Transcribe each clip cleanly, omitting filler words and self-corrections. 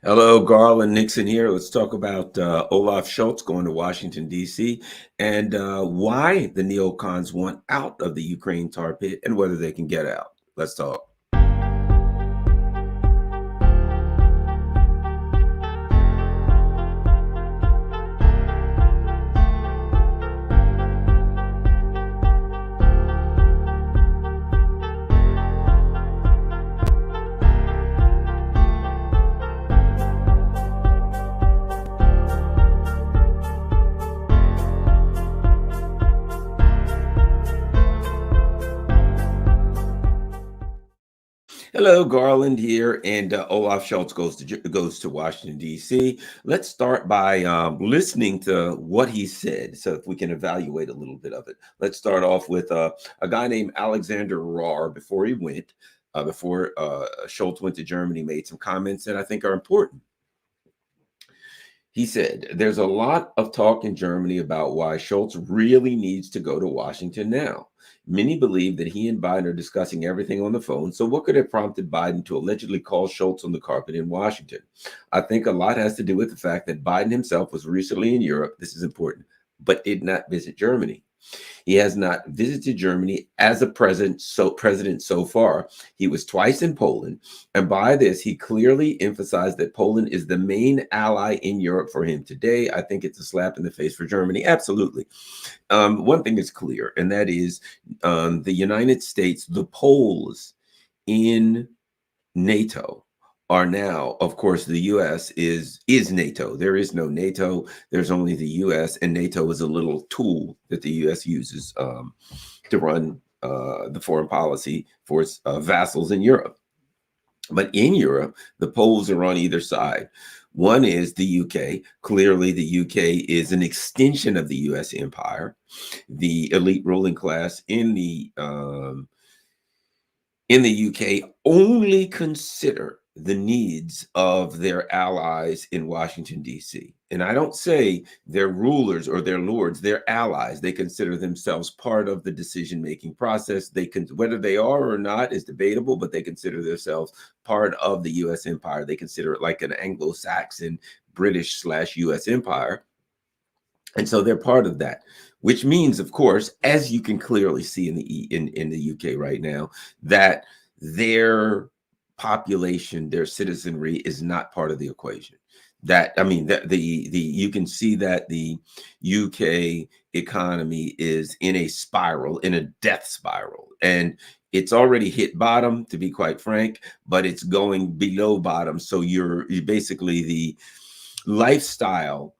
Hello, Garland Nixon here. Let's talk about Olaf Scholz going to Washington, D.C., and why the neocons want out of the Ukraine tar pit and whether they can get out. Let's talk. Hello, Garland here, and Olaf Scholz goes to Washington D.C. Let's start by listening to what he said, so if we can evaluate a little bit of it. Let's start off with a guy named Alexander Rohr. Before Scholz went to Germany, made some comments that I think are important. He said, "There's a lot of talk in Germany about why Scholz really needs to go to Washington now. Many believe that he and Biden are discussing everything on the phone. So what could have prompted Biden to allegedly call Scholz on the carpet in Washington? I think a lot has to do with the fact that Biden himself was recently in Europe. This is important, but did not visit Germany. He has not visited Germany as a president so far. He was twice in Poland, and by this, he clearly emphasized that Poland is the main ally in Europe for him today. I think it's a slap in the face for Germany. Absolutely. One thing is clear, and that is the United States, the Poles in NATO are now, of course, the U.S. is NATO. There is no NATO. There's only the U.S., and NATO is a little tool that the U.S. uses to run the foreign policy for its vassals in Europe. But in Europe, the poles are on either side. One is the UK. Clearly, the UK is an extension of the U.S. empire. The elite ruling class in the UK only consider the needs of their allies in Washington, D.C. And I don't say they're rulers or their lords, they're allies. They consider themselves part of the decision-making process. They can, whether they are or not is debatable, but they consider themselves part of the U.S. empire. They consider it like an Anglo-Saxon, British/U.S. empire. And so they're part of that, which means, of course, as you can clearly see in the UK right now, that their population, their citizenry is not part of the equation. You can see that the UK economy is in a spiral, in a death spiral, and it's already hit bottom, to be quite frank, but it's going below bottom. So you're basically the lifestyle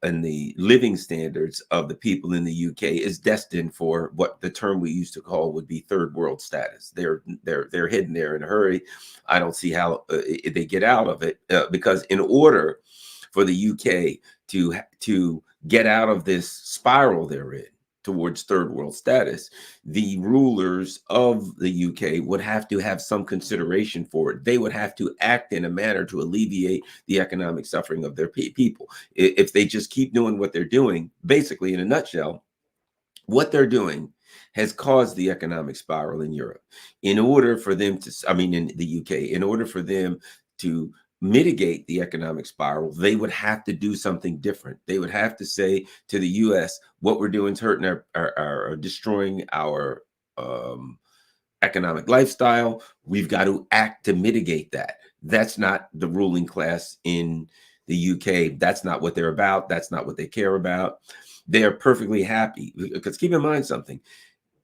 and the living standards of the people in the UK is destined for what the term we used to call would be third world status. They're heading there in a hurry. I don't see how they get out of it because in order for the UK to get out of this spiral they're in towards third world status, the rulers of the UK would have to have some consideration for it. They would have to act in a manner to alleviate the economic suffering of their people. If they just keep doing what they're doing, basically in a nutshell, what they're doing has caused the economic spiral in Europe. In order for them to, in the UK, in order for them to mitigate the economic spiral, they would have to do something different. They would have to say to the U.S., what we're doing is hurting our destroying our economic lifestyle. We've got to act to mitigate that. That's not the ruling class in the UK. That's not what they're about. That's not what they care about. They're perfectly happy, because keep in mind something,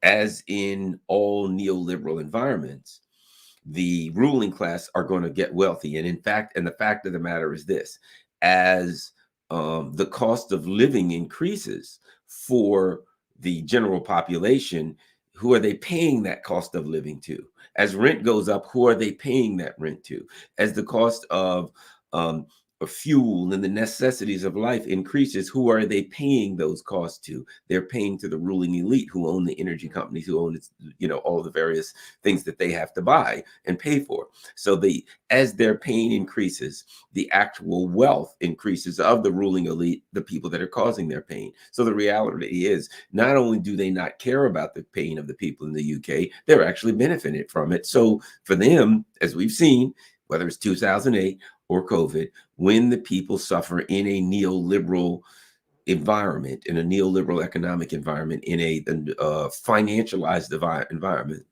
as in all neoliberal environments, the ruling class are going to get wealthy. And the fact of the matter is this: as the cost of living increases for the general population, who are they paying that cost of living to? As rent goes up, who are they paying that rent to? As the cost of fuel and the necessities of life increases, who are they paying those costs to? They're paying to the ruling elite who own the energy companies, who own all the various things that they have to buy and pay for. So as their pain increases, the actual wealth increases of the ruling elite, the people that are causing their pain. So the reality is, not only do they not care about the pain of the people in the UK, they're actually benefiting from it. So for them, as we've seen, whether it's 2008 or COVID, when the people suffer in a neoliberal environment, in a neoliberal economic environment, in a financialized environment,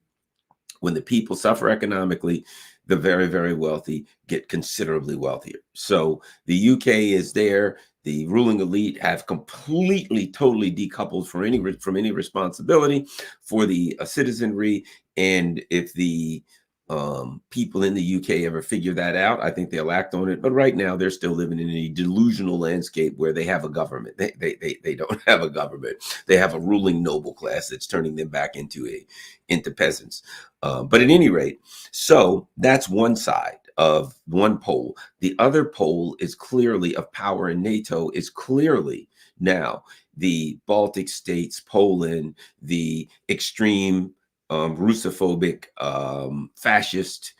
when the people suffer economically, the very, very wealthy get considerably wealthier. So the UK is there. The ruling elite have completely, totally decoupled from any responsibility for the citizenry. And if the people in the UK ever figure that out, I think they'll act on it. But right now, they're still living in a delusional landscape where they have a government. They don't have a government. They have a ruling noble class that's turning them back into peasants. But at any rate, so that's one side of one pole. The other pole is clearly of power in NATO is clearly now the Baltic states, Poland, the extreme Russophobic, fascist,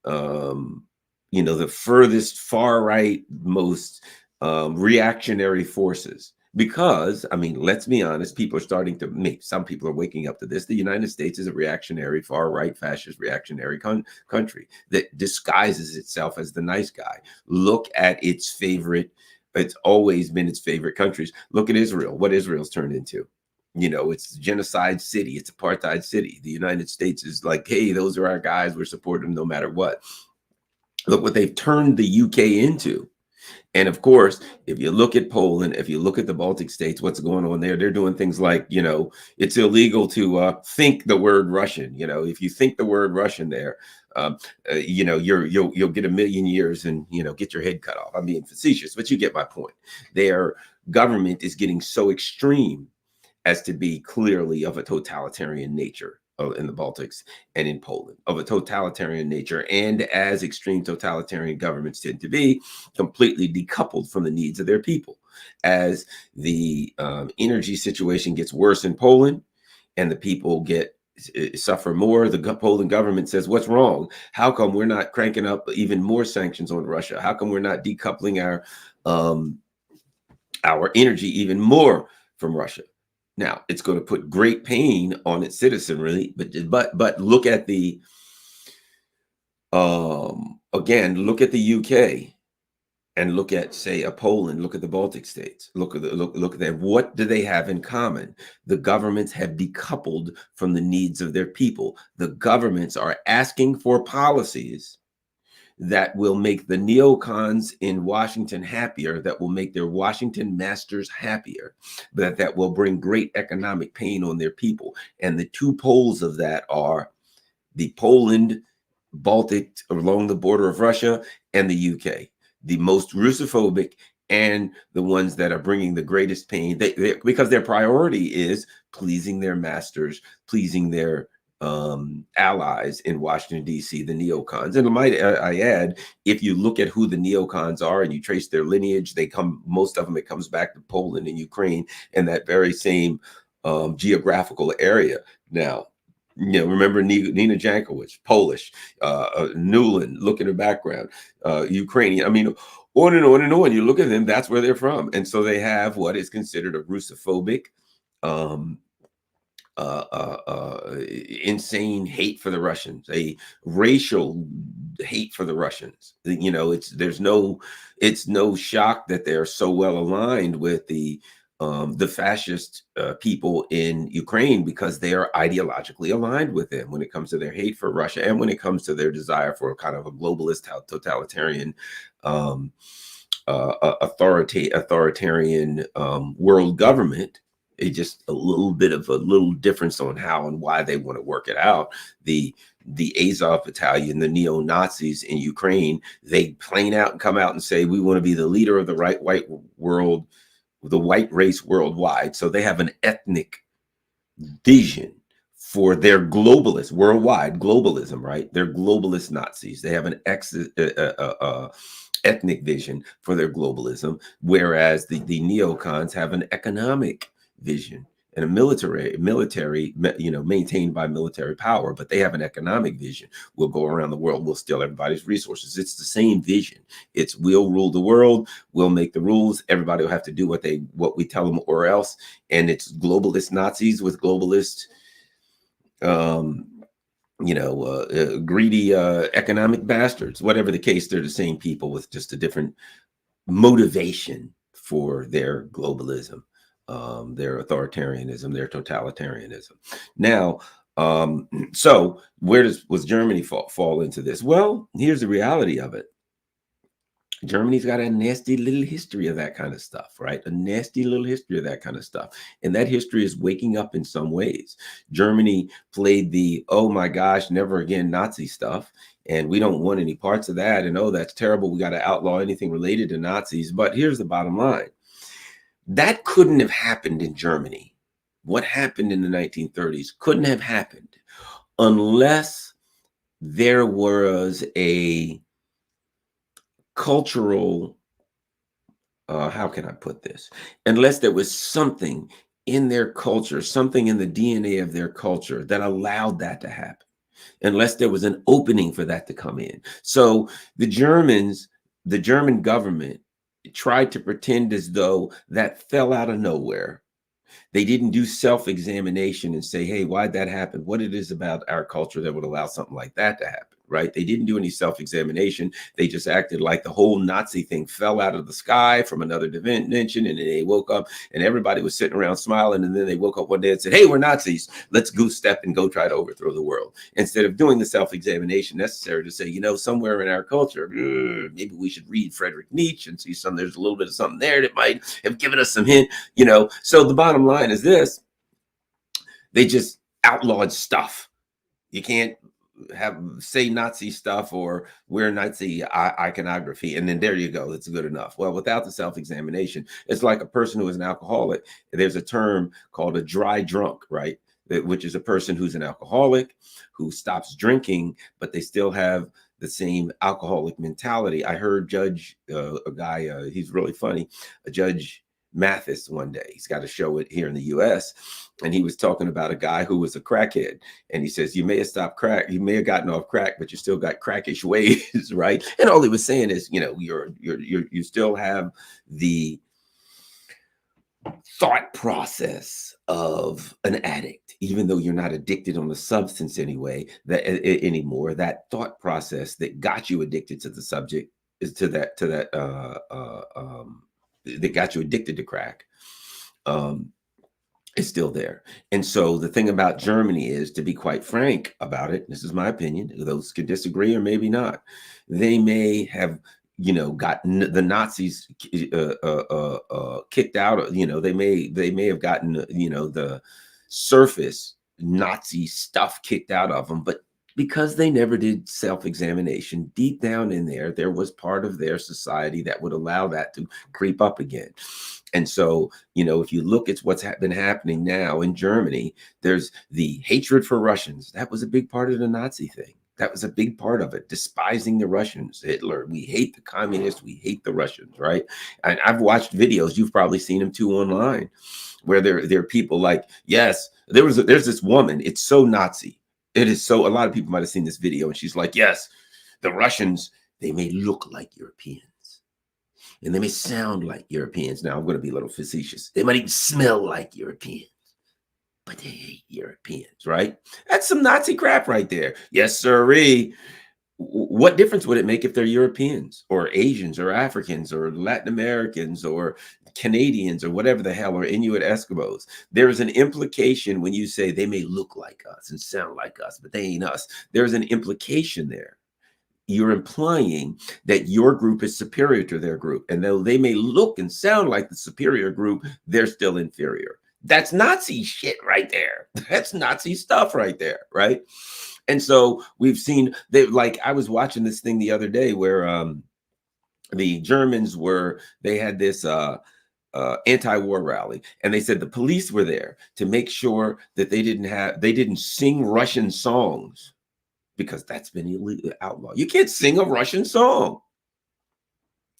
the furthest far right, most reactionary forces. Because, I mean, let's be honest, people are starting to make, some people are waking up to this. The United States is a reactionary, far right, fascist, reactionary country that disguises itself as the nice guy. Look at its favorite, it's always been its favorite countries. Look at Israel, what Israel's turned into. It's genocide city, it's apartheid city. The United States is like, hey, those are our guys, we're supporting them no matter what. Look what they've turned the UK into. And of course, if you look at Poland, if you look at the Baltic states, what's going on there? They're doing things like, it's illegal to think the word Russian. If you think the word Russian there, you'll get 1,000,000 years and get your head cut off. I'm being facetious, but you get my point. Their government is getting so extreme as to be clearly of a totalitarian nature in the Baltics and in Poland, of a totalitarian nature, and as extreme totalitarian governments tend to be, completely decoupled from the needs of their people. As the energy situation gets worse in Poland and the people suffer more, the Poland government says, what's wrong? How come we're not cranking up even more sanctions on Russia? How come we're not decoupling our energy even more from Russia? Now, it's going to put great pain on its citizenry, but look at the again, look at the UK and look at, say, a Poland, look at the Baltic states, look at them. What do they have in common? The governments have decoupled from the needs of their people. The governments are asking for policies that will make the neocons in Washington happier, that will make their Washington masters happier, but that will bring great economic pain on their people. And the two poles of that are the Poland, Baltic, along the border of Russia, and the UK, the most Russophobic and the ones that are bringing the greatest pain, because their priority is pleasing their masters, pleasing their allies in Washington, D.C., the neocons. And I add, if you look at who the neocons are and you trace their lineage, most of them, it comes back to Poland and Ukraine and that very same geographical area. Now, remember Nina Jankowicz, Polish, Newland, look at her background, Ukrainian. I mean, on and on and on. You look at them, that's where they're from. And so they have what is considered a Russophobic, insane hate for the Russians, a racial hate for the Russians. It's no shock that they're so well aligned with the fascist people in Ukraine, because they are ideologically aligned with them when it comes to their hate for Russia and when it comes to their desire for a kind of a globalist, totalitarian, authoritarian world government. It's just a little difference on how and why they want to work it out. The Azov battalion, the neo-Nazis in Ukraine, they plain out and come out and say, we want to be the leader of the white world, the white race worldwide. So they have an ethnic vision for their globalist, worldwide globalism, right? They're globalist Nazis. They have an ethnic vision for their globalism, whereas the neocons have an economic vision and a military, maintained by military power, but they have an economic vision. We'll go around the world, we'll steal everybody's resources. It's the same vision. It's we'll rule the world, we'll make the rules, everybody will have to do what we tell them or else. And it's globalist Nazis with globalist greedy economic bastards. Whatever the case, they're the same people with just a different motivation for their globalism, their authoritarianism, their totalitarianism. Now, so where was Germany fall into this? Well, here's the reality of it. Germany's got a nasty little history of that kind of stuff, right? A nasty little history of that kind of stuff. And that history is waking up in some ways. Germany played the, oh my gosh, never again Nazi stuff. And we don't want any parts of that. And oh, that's terrible. We got to outlaw anything related to Nazis. But here's the bottom line. That couldn't have happened in Germany. What happened in the 1930s couldn't have happened unless there was a cultural, how can I put this? Unless there was something in their culture, something in the DNA of their culture that allowed that to happen, unless there was an opening for that to come in. So the German government tried to pretend as though that fell out of nowhere. They didn't do self-examination and say, hey, why'd that happen? What it is about our culture that would allow something like that to happen, right? They didn't do any self-examination. They just acted like the whole Nazi thing fell out of the sky from another dimension. And then they woke up and everybody was sitting around smiling. And then they woke up one day and said, hey, we're Nazis. Let's goose step and go try to overthrow the world. Instead of doing the self-examination necessary to say, somewhere in our culture, maybe we should read Friedrich Nietzsche and see there's a little bit of something there that might have given us some hint, So the bottom line is this: they just outlawed stuff. You can't say Nazi stuff or wear Nazi iconography, and then there you go, it's good enough. Well, without the self-examination, it's like a person who is an alcoholic. There's a term called a dry drunk, right? Which is a person who's an alcoholic who stops drinking, but they still have the same alcoholic mentality. I heard a guy, he's really funny, a Judge Mathis one day. He's got a show here in the US, and he was talking about a guy who was a crackhead, and he says, you may have stopped crack, you may have gotten off crack, but you still got crackish ways, right? And all he was saying is, you still have the thought process of an addict, even though you're not addicted on the substance anymore. That thought process that got you addicted to the subject is that got you addicted to crack, is still there. And so the thing about Germany is, to be quite frank about it, this is my opinion, those can disagree or maybe not, they may have gotten the Nazis kicked out. They may have gotten the surface Nazi stuff kicked out of them, but because they never did self-examination, deep down in there was part of their society that would allow that to creep up again. And so, if you look at what's been happening now in Germany, there's the hatred for Russians. That was a big part of the Nazi thing. That was a big part of it, despising the Russians. Hitler, we hate the communists, we hate the Russians, right? And I've watched videos, you've probably seen them too online, where there are people like, yes, there's this woman, it's so Nazi. It is so, a lot of people might have seen this video, and she's like, yes, the Russians, they may look like Europeans, and they may sound like Europeans. Now, I'm going to be a little facetious. They might even smell like Europeans, but they hate Europeans, right? That's some Nazi crap right there. Yes, sirree. What difference would it make if they're Europeans or Asians or Africans or Latin Americans or Canadians or whatever the hell, or Inuit Eskimos? There is an implication when you say they may look like us and sound like us, but they ain't us. There's an implication there. You're implying that your group is superior to their group. And though they may look and sound like the superior group, they're still inferior. That's Nazi shit right there. That's Nazi stuff right there, right? And so we've seen that, like, I was watching this thing the other day where the Germans they had this anti-war rally, and they said the police were there to make sure that they didn't sing Russian songs, because that's been illegal, outlawed. You can't sing a Russian song.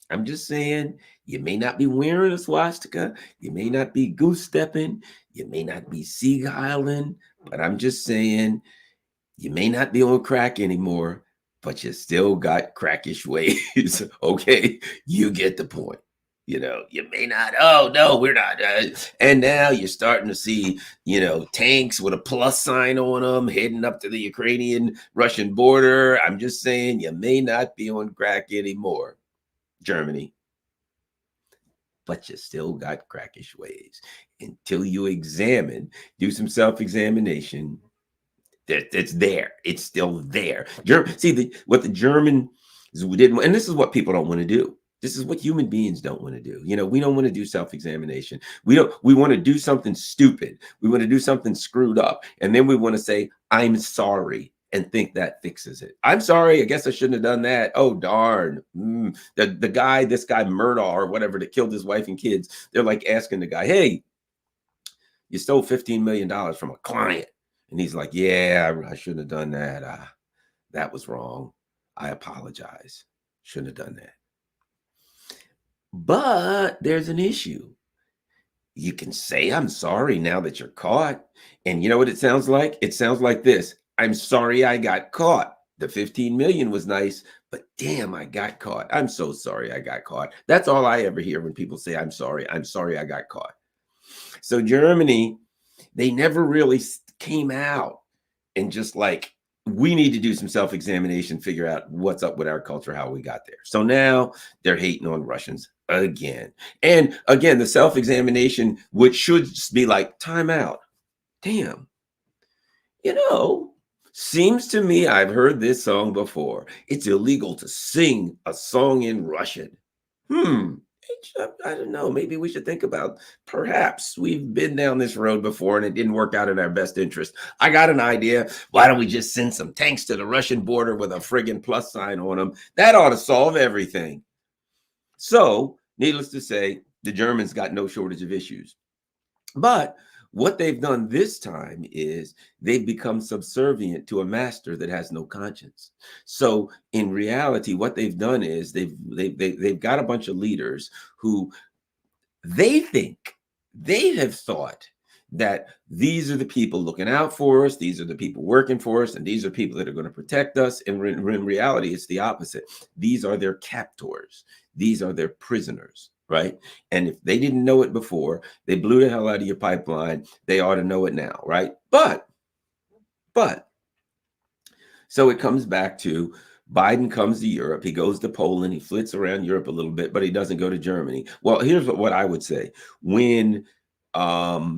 I'm just saying, you may not be wearing a swastika, you may not be goose stepping, you may not be seaguiling, but I'm just saying, you may not be on crack anymore, but you still got crackish ways. Okay, you get the point. You may not. Oh no, we're not. And now you're starting to see, tanks with a plus sign on them heading up to the Ukrainian-Russian border. I'm just saying, you may not be on crack anymore, Germany, but you still got crackish ways until you do some self-examination. It's there. It's still there. See, what the Germans didn't, and this is what people don't want to do. This is what human beings don't want to do. We don't want to do self-examination. We want to do something stupid. We want to do something screwed up. And then we want to say, I'm sorry, and think that fixes it. I'm sorry. I guess I shouldn't have done that. Oh, darn. This guy Murdaugh or whatever that killed his wife and kids, they're like asking the guy, hey, you stole $15 million from a client. And he's like, yeah, I shouldn't have done that. That was wrong. I apologize. Shouldn't have done that. But there's an issue. You can say, I'm sorry now that you're caught. And you know what it sounds like? It sounds like this. I'm sorry I got caught. The 15 million was nice, but damn, I got caught. I'm so sorry I got caught. That's all I ever hear when people say, I'm sorry I got caught. So Germany, they never really came out and just like, we need to do some self-examination, figure out what's up with our culture, how we got there. So now they're hating on Russians again. And again, the self-examination, which should just be like, time out. Damn. Seems to me I've heard this song before. It's illegal to sing a song in Russian. I don't know. Maybe we should think about, perhaps we've been down this road before and it didn't work out in our best interest. I got an idea. Why don't we just send some tanks to the Russian border with a friggin' plus sign on them? That ought to solve everything. So, needless to say, the Germans got no shortage of issues. But what they've done this time is they've become subservient to a master that has no conscience. So in reality, what they've done is they've got a bunch of leaders who they have thought that these are the people looking out for us, these are the people working for us, and these are people that are going to protect us. And in reality, it's the opposite. These are their captors. These are their prisoners. Right. And if they didn't know it before, they blew the hell out of your pipeline. They ought to know it now. Right. But so it comes back to Biden comes to Europe. He goes to Poland. He flits around Europe a little bit, but he doesn't go to Germany. Well, here's what I would say. When Victoria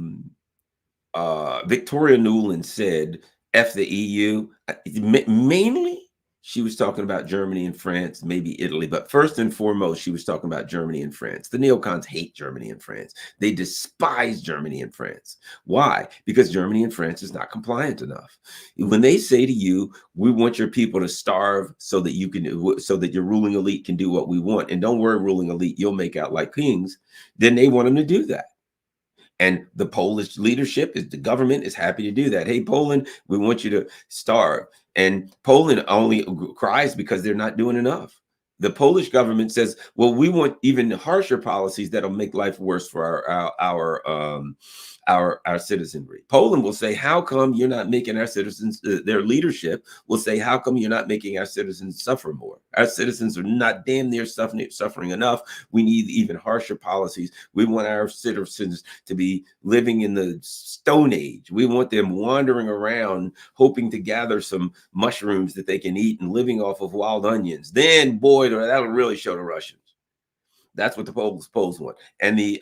Nuland said F the EU, mainly she was talking about Germany and France, maybe Italy, but first and foremost, she was talking about Germany and France. The neocons hate Germany and France. They despise Germany and France. Why? Because Germany and France is not compliant enough. When they say to you, we want your people to starve so that your ruling elite can do what we want. And don't worry, ruling elite, you'll make out like kings. Then they want them to do that. And the Polish leadership, the government is happy to do that. Hey, Poland, we want you to starve. And Poland only cries because they're not doing enough. The Polish government says, well, we want even harsher policies that'll make life worse for our citizenry. Poland will say, how come you're not making our citizens, their leadership will say, how come you're not making our citizens suffer more? Our citizens are not damn near suffering enough. We need even harsher policies. We want our citizens to be living in the Stone Age. We want them wandering around, hoping to gather some mushrooms that they can eat and living off of wild onions. Then, boy, that'll really show the Russians. That's what the Poles want. And the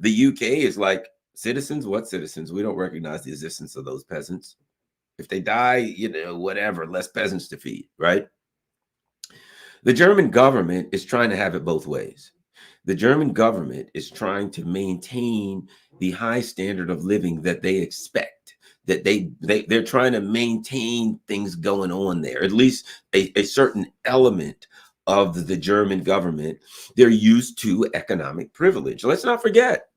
UK is like, citizens? What citizens? We don't recognize the existence of those peasants. If they die, whatever, less peasants to feed, right? The German government is trying to have it both ways. The German government is trying to maintain the high standard of living that they expect, that they're trying to maintain things going on there, at least a certain element of the German government. They're used to economic privilege. Let's not forget,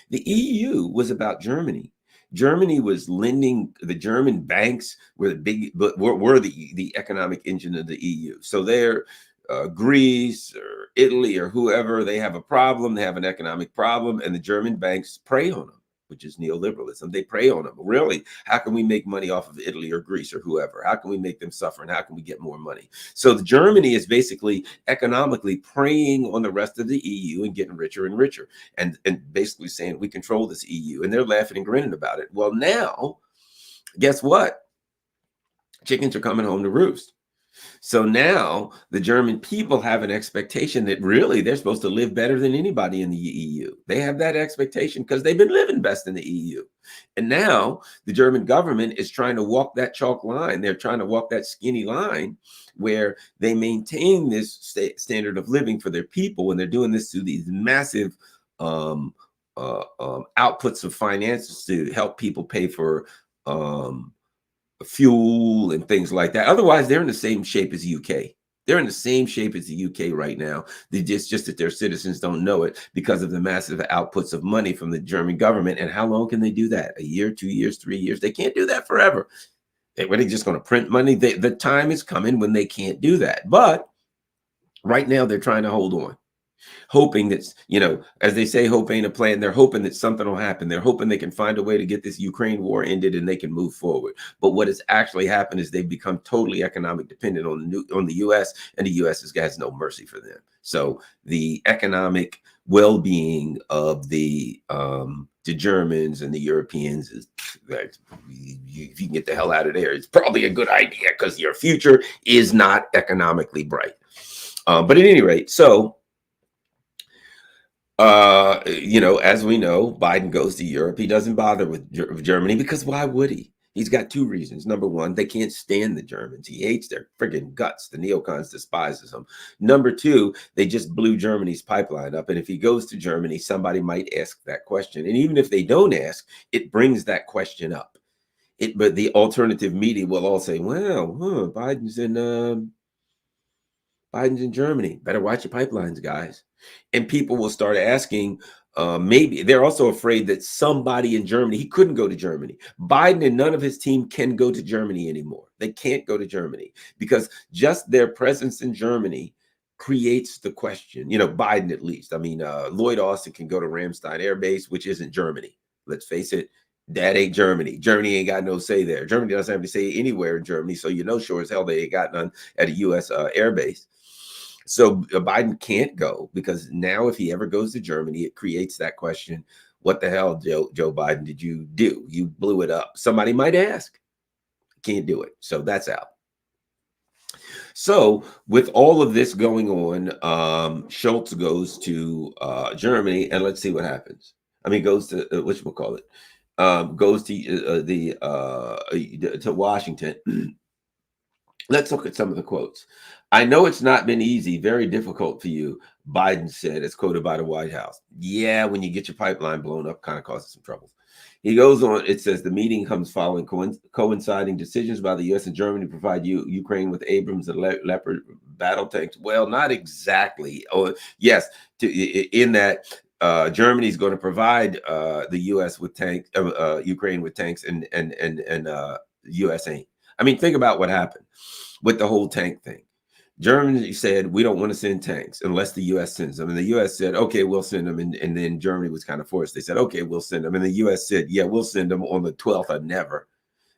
the EU was about Germany. Germany was lending. The German banks were the economic engine of the EU. So they're Greece or Italy or whoever, they have a problem, they have an economic problem, and the German banks prey on them. which is neoliberalism. They prey on them. Really, how can we make money off of Italy or Greece or whoever? How can we make them suffer, and how can we get more money? So Germany is basically economically preying on the rest of the EU and getting richer and richer, and basically saying we control this EU, and they're laughing and grinning about it. Well, now, guess what? Chickens are coming home to roost. So now the German people have an expectation that really they're supposed to live better than anybody in the EU. They have that expectation because they've been living best in the EU. And now the German government is trying to walk that chalk line. They're trying to walk that skinny line where they maintain this standard of living for their people. And they're doing this through these massive outputs of finances to help people pay for fuel and things like that. Otherwise, they're in the same shape as the UK. They're in the same shape as the UK right now. They just that their citizens don't know it because of the massive outputs of money from the German government. And how long can they do that? A year, 2 years, 3 years? They can't do that forever. They're just going to print money. The time is coming when they can't do that. But right now, they're trying to hold on, hoping that, as they say, hope ain't a plan. They're hoping that something will happen. They're hoping they can find a way to get this Ukraine war ended and they can move forward. But what has actually happened is they've become totally economic dependent on the U.S., and the U.S. has no mercy for them. So the economic well-being of the Germans and the Europeans is, if you can get the hell out of there, it's probably a good idea because your future is not economically bright. But at any rate, so as we know, Biden goes to Europe. He doesn't bother with Germany because why would he? He's got two reasons. Number one, they can't stand the Germans. He hates their friggin' guts. The neocons despises them. Number two, they just blew Germany's pipeline up. And if he goes to Germany, somebody might ask that question. And even if they don't ask, it brings that question up. But the alternative media will all say, well, Biden's in Germany. Better watch your pipelines, guys. And people will start asking, maybe they're also afraid that somebody in Germany, he couldn't go to Germany. Biden and none of his team can go to Germany anymore. They can't go to Germany because just their presence in Germany creates the question, Biden at least. I mean, Lloyd Austin can go to Ramstein Air Base, which isn't Germany. Let's face it. That ain't Germany. Germany ain't got no say there. Germany doesn't have to say anywhere in Germany. So sure as hell they ain't got none at a U.S. Air base. So Biden can't go because now if he ever goes to Germany, it creates that question. What the hell, Joe Biden, did you do? You blew it up. Somebody might ask. Can't do it. So that's out. So with all of this going on, Scholz goes to Germany, and let's see what happens. I mean, goes to whatchamacallit, goes to Washington. Let's look at some of the quotes. I know it's not been easy, very difficult for you, Biden said, as quoted by the White House. Yeah, when you get your pipeline blown up, kind of causes some trouble. He goes on, it says the meeting comes following coinciding decisions by the U.S. and Germany to provide Ukraine with Abrams and Leopard battle tanks. Well, not exactly. Oh, yes, in that Germany's going to provide the U.S. with tanks, Ukraine with tanks, and U.S. ain't. I mean, think about what happened with the whole tank thing. Germany said, we don't want to send tanks unless the U.S. sends them. And the U.S. said, okay, we'll send them. And then Germany was kind of forced. They said, okay, we'll send them. And the U.S. said, yeah, we'll send them on the 12th of never.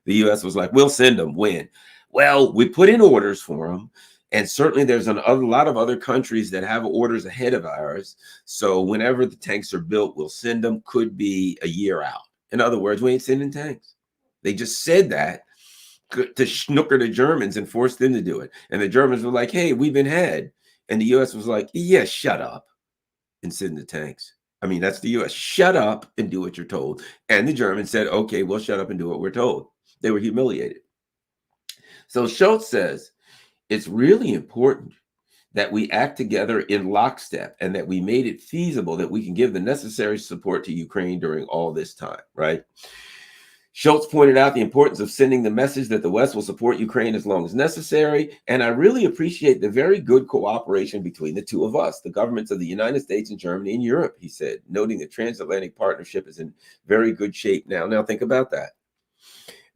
The U.S. was like, we'll send them. When? Well, we put in orders for them. And certainly there's a lot of other countries that have orders ahead of ours. So whenever the tanks are built, we'll send them. Could be a year out. In other words, we ain't sending tanks. They just said that to snooker the Germans and force them to do it. And the Germans were like, hey, we've been had. And the U.S. was like, yeah, shut up and send the tanks. I mean, that's the U.S. Shut up and do what you're told. And the Germans said, okay, we'll shut up and do what we're told. They were humiliated. So Scholz says, it's really important that we act together in lockstep and that we made it feasible that we can give the necessary support to Ukraine during all this time, right? Scholz pointed out the importance of sending the message that the West will support Ukraine as long as necessary. And I really appreciate the very good cooperation between the two of us, the governments of the United States and Germany and Europe, he said, noting the transatlantic partnership is in very good shape now. Now think about that.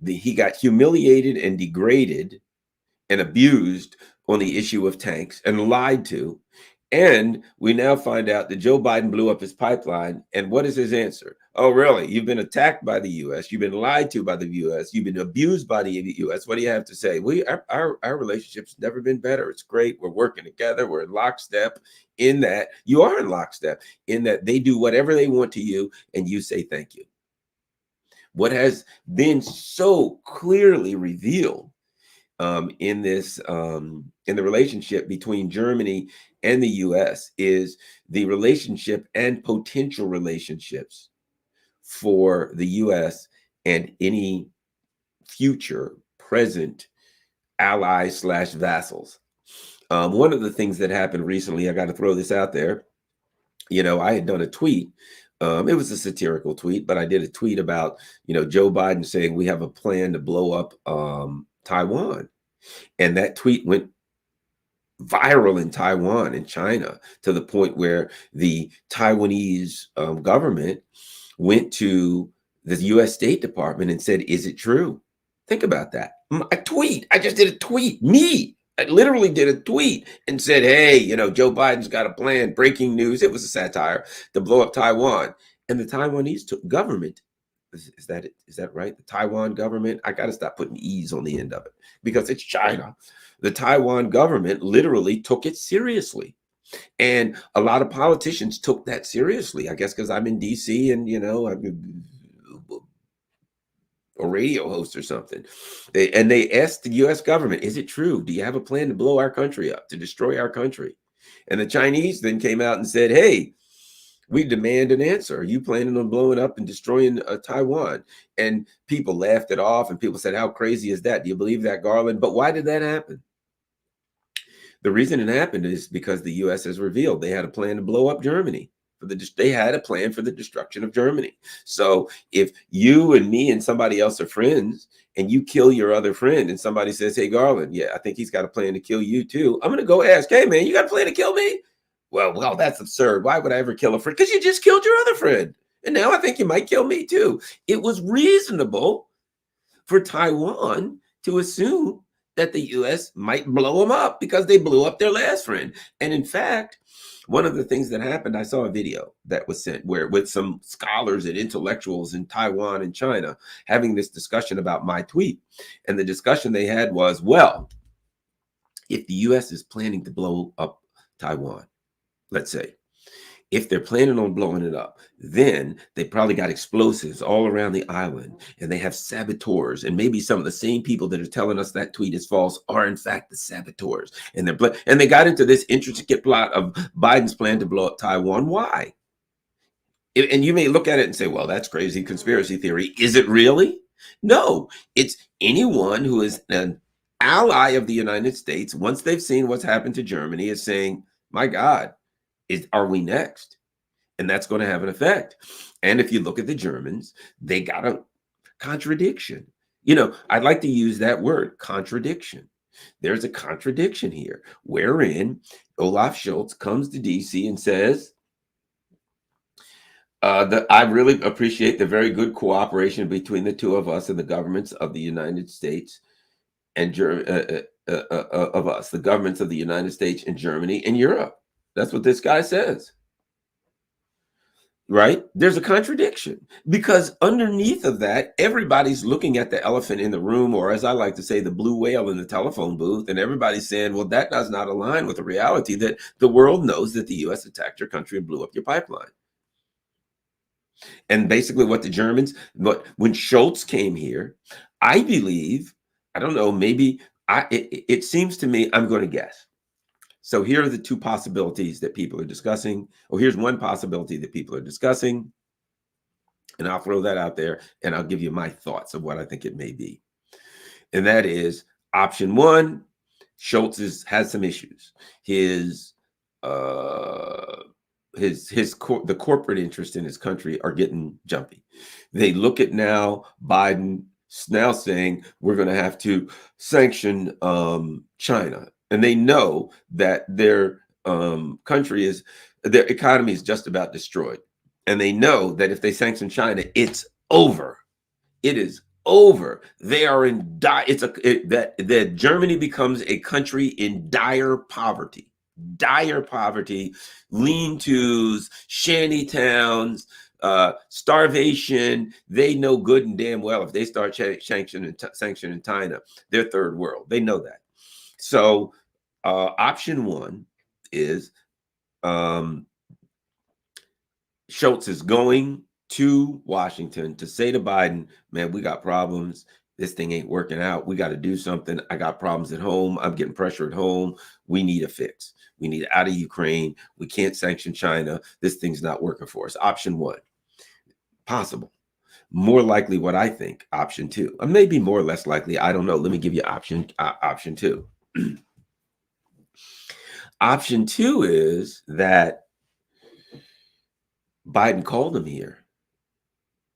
He got humiliated and degraded and abused on the issue of tanks and lied to. And we now find out that Joe Biden blew up his pipeline. And what is his answer? Oh, really? You've been attacked by the U.S. You've been lied to by the U.S. You've been abused by the U.S. What do you have to say? Our relationship's never been better. It's great. We're working together. We're in lockstep. In that you are in lockstep. In that they do whatever they want to you, and you say thank you. What has been so clearly revealed in this in the relationship between Germany and the U.S. is the relationship and potential relationships for the U.S. and any future present allies slash vassals. One of the things that happened recently, I got to throw this out there. You know, I had done a tweet. It was a satirical tweet, but I did a tweet about, Joe Biden saying we have a plan to blow up Taiwan. And that tweet went viral in Taiwan and China to the point where the Taiwanese government went to the U.S. State Department and said, is it true? Think about that. A tweet. I just did a tweet. Me. I literally did a tweet and said, hey, Joe Biden's got a plan. Breaking news. It was a satire to blow up Taiwan. And the Taiwanese government, is that right? The Taiwan government, I got to stop putting E's on the end of it because it's China. The Taiwan government literally took it seriously. And a lot of politicians took that seriously, I guess, because I'm in DC and, I'm a radio host or something. They asked the US government, is it true? Do you have a plan to blow our country up, to destroy our country? And the Chinese then came out and said, hey, we demand an answer. Are you planning on blowing up and destroying Taiwan? And people laughed it off and people said, how crazy is that? Do you believe that, Garland? But why did that happen? The reason it happened is because the U.S. has revealed they had a plan to blow up Germany. They had a plan for the destruction of Germany. So if you and me and somebody else are friends and you kill your other friend and somebody says, hey, Garland, yeah, I think he's got a plan to kill you too. I'm going to go ask, hey, man, you got a plan to kill me? Well, that's absurd. Why would I ever kill a friend? Because you just killed your other friend. And now I think you might kill me too. It was reasonable for Taiwan to assume that the U.S. might blow them up because they blew up their last friend. And in fact, one of the things that happened, I saw a video that was sent where with some scholars and intellectuals in Taiwan and China having this discussion about my tweet. And the discussion they had was, well, if the U.S. is planning to blow up Taiwan, let's say, if they're planning on blowing it up, then they probably got explosives all around the island and they have saboteurs. And maybe some of the same people that are telling us that tweet is false are in fact the saboteurs. And they got into this intricate plot of Biden's plan to blow up Taiwan. Why? And you may look at it and say, well, that's crazy conspiracy theory. Is it really? No, it's anyone who is an ally of the United States, once they've seen what's happened to Germany, is saying, my God, are we next? And that's going to have an effect. And if you look at the Germans, they got a contradiction. I'd like to use that word, contradiction. There's a contradiction here wherein Olaf Scholz comes to DC and says, I really appreciate the very good cooperation between the two of us and the governments of the United States and of us, the governments of the United States and Germany and Europe. That's what this guy says, right? There's a contradiction because underneath of that, everybody's looking at the elephant in the room, or as I like to say, the blue whale in the telephone booth. And everybody's saying, well, that does not align with the reality that the world knows that the U.S. attacked your country and blew up your pipeline. And basically what the Germans, but when Scholz came here, I believe, I don't know, maybe it seems to me, I'm going to guess. So here are the two possibilities that people are discussing. Oh, here's one possibility that people are discussing. And I'll throw that out there and I'll give you my thoughts of what I think it may be. And that is option one, Scholz has some issues. The corporate interest in his country are getting jumpy. They look at now Biden now saying we're going to have to sanction China. And they know that their economy is just about destroyed. And they know that if they sanction China, it's over. It is over. They are in that Germany becomes a country in dire poverty. dire poverty, lean-tos, shanty towns, starvation. They know good and damn well if they start sanctioning China, they're third world. They know that. So option one is Scholz is going to Washington to say to Biden, man, we got problems. This thing ain't working out. We got to do something. I got problems at home. I'm getting pressure at home. We need a fix. We need out of Ukraine. We can't sanction China. This thing's not working for us. Option one, possible. More likely what I think, option two. Or maybe more or less likely. I don't know. Let me give you option two. Option two is that Biden called him here.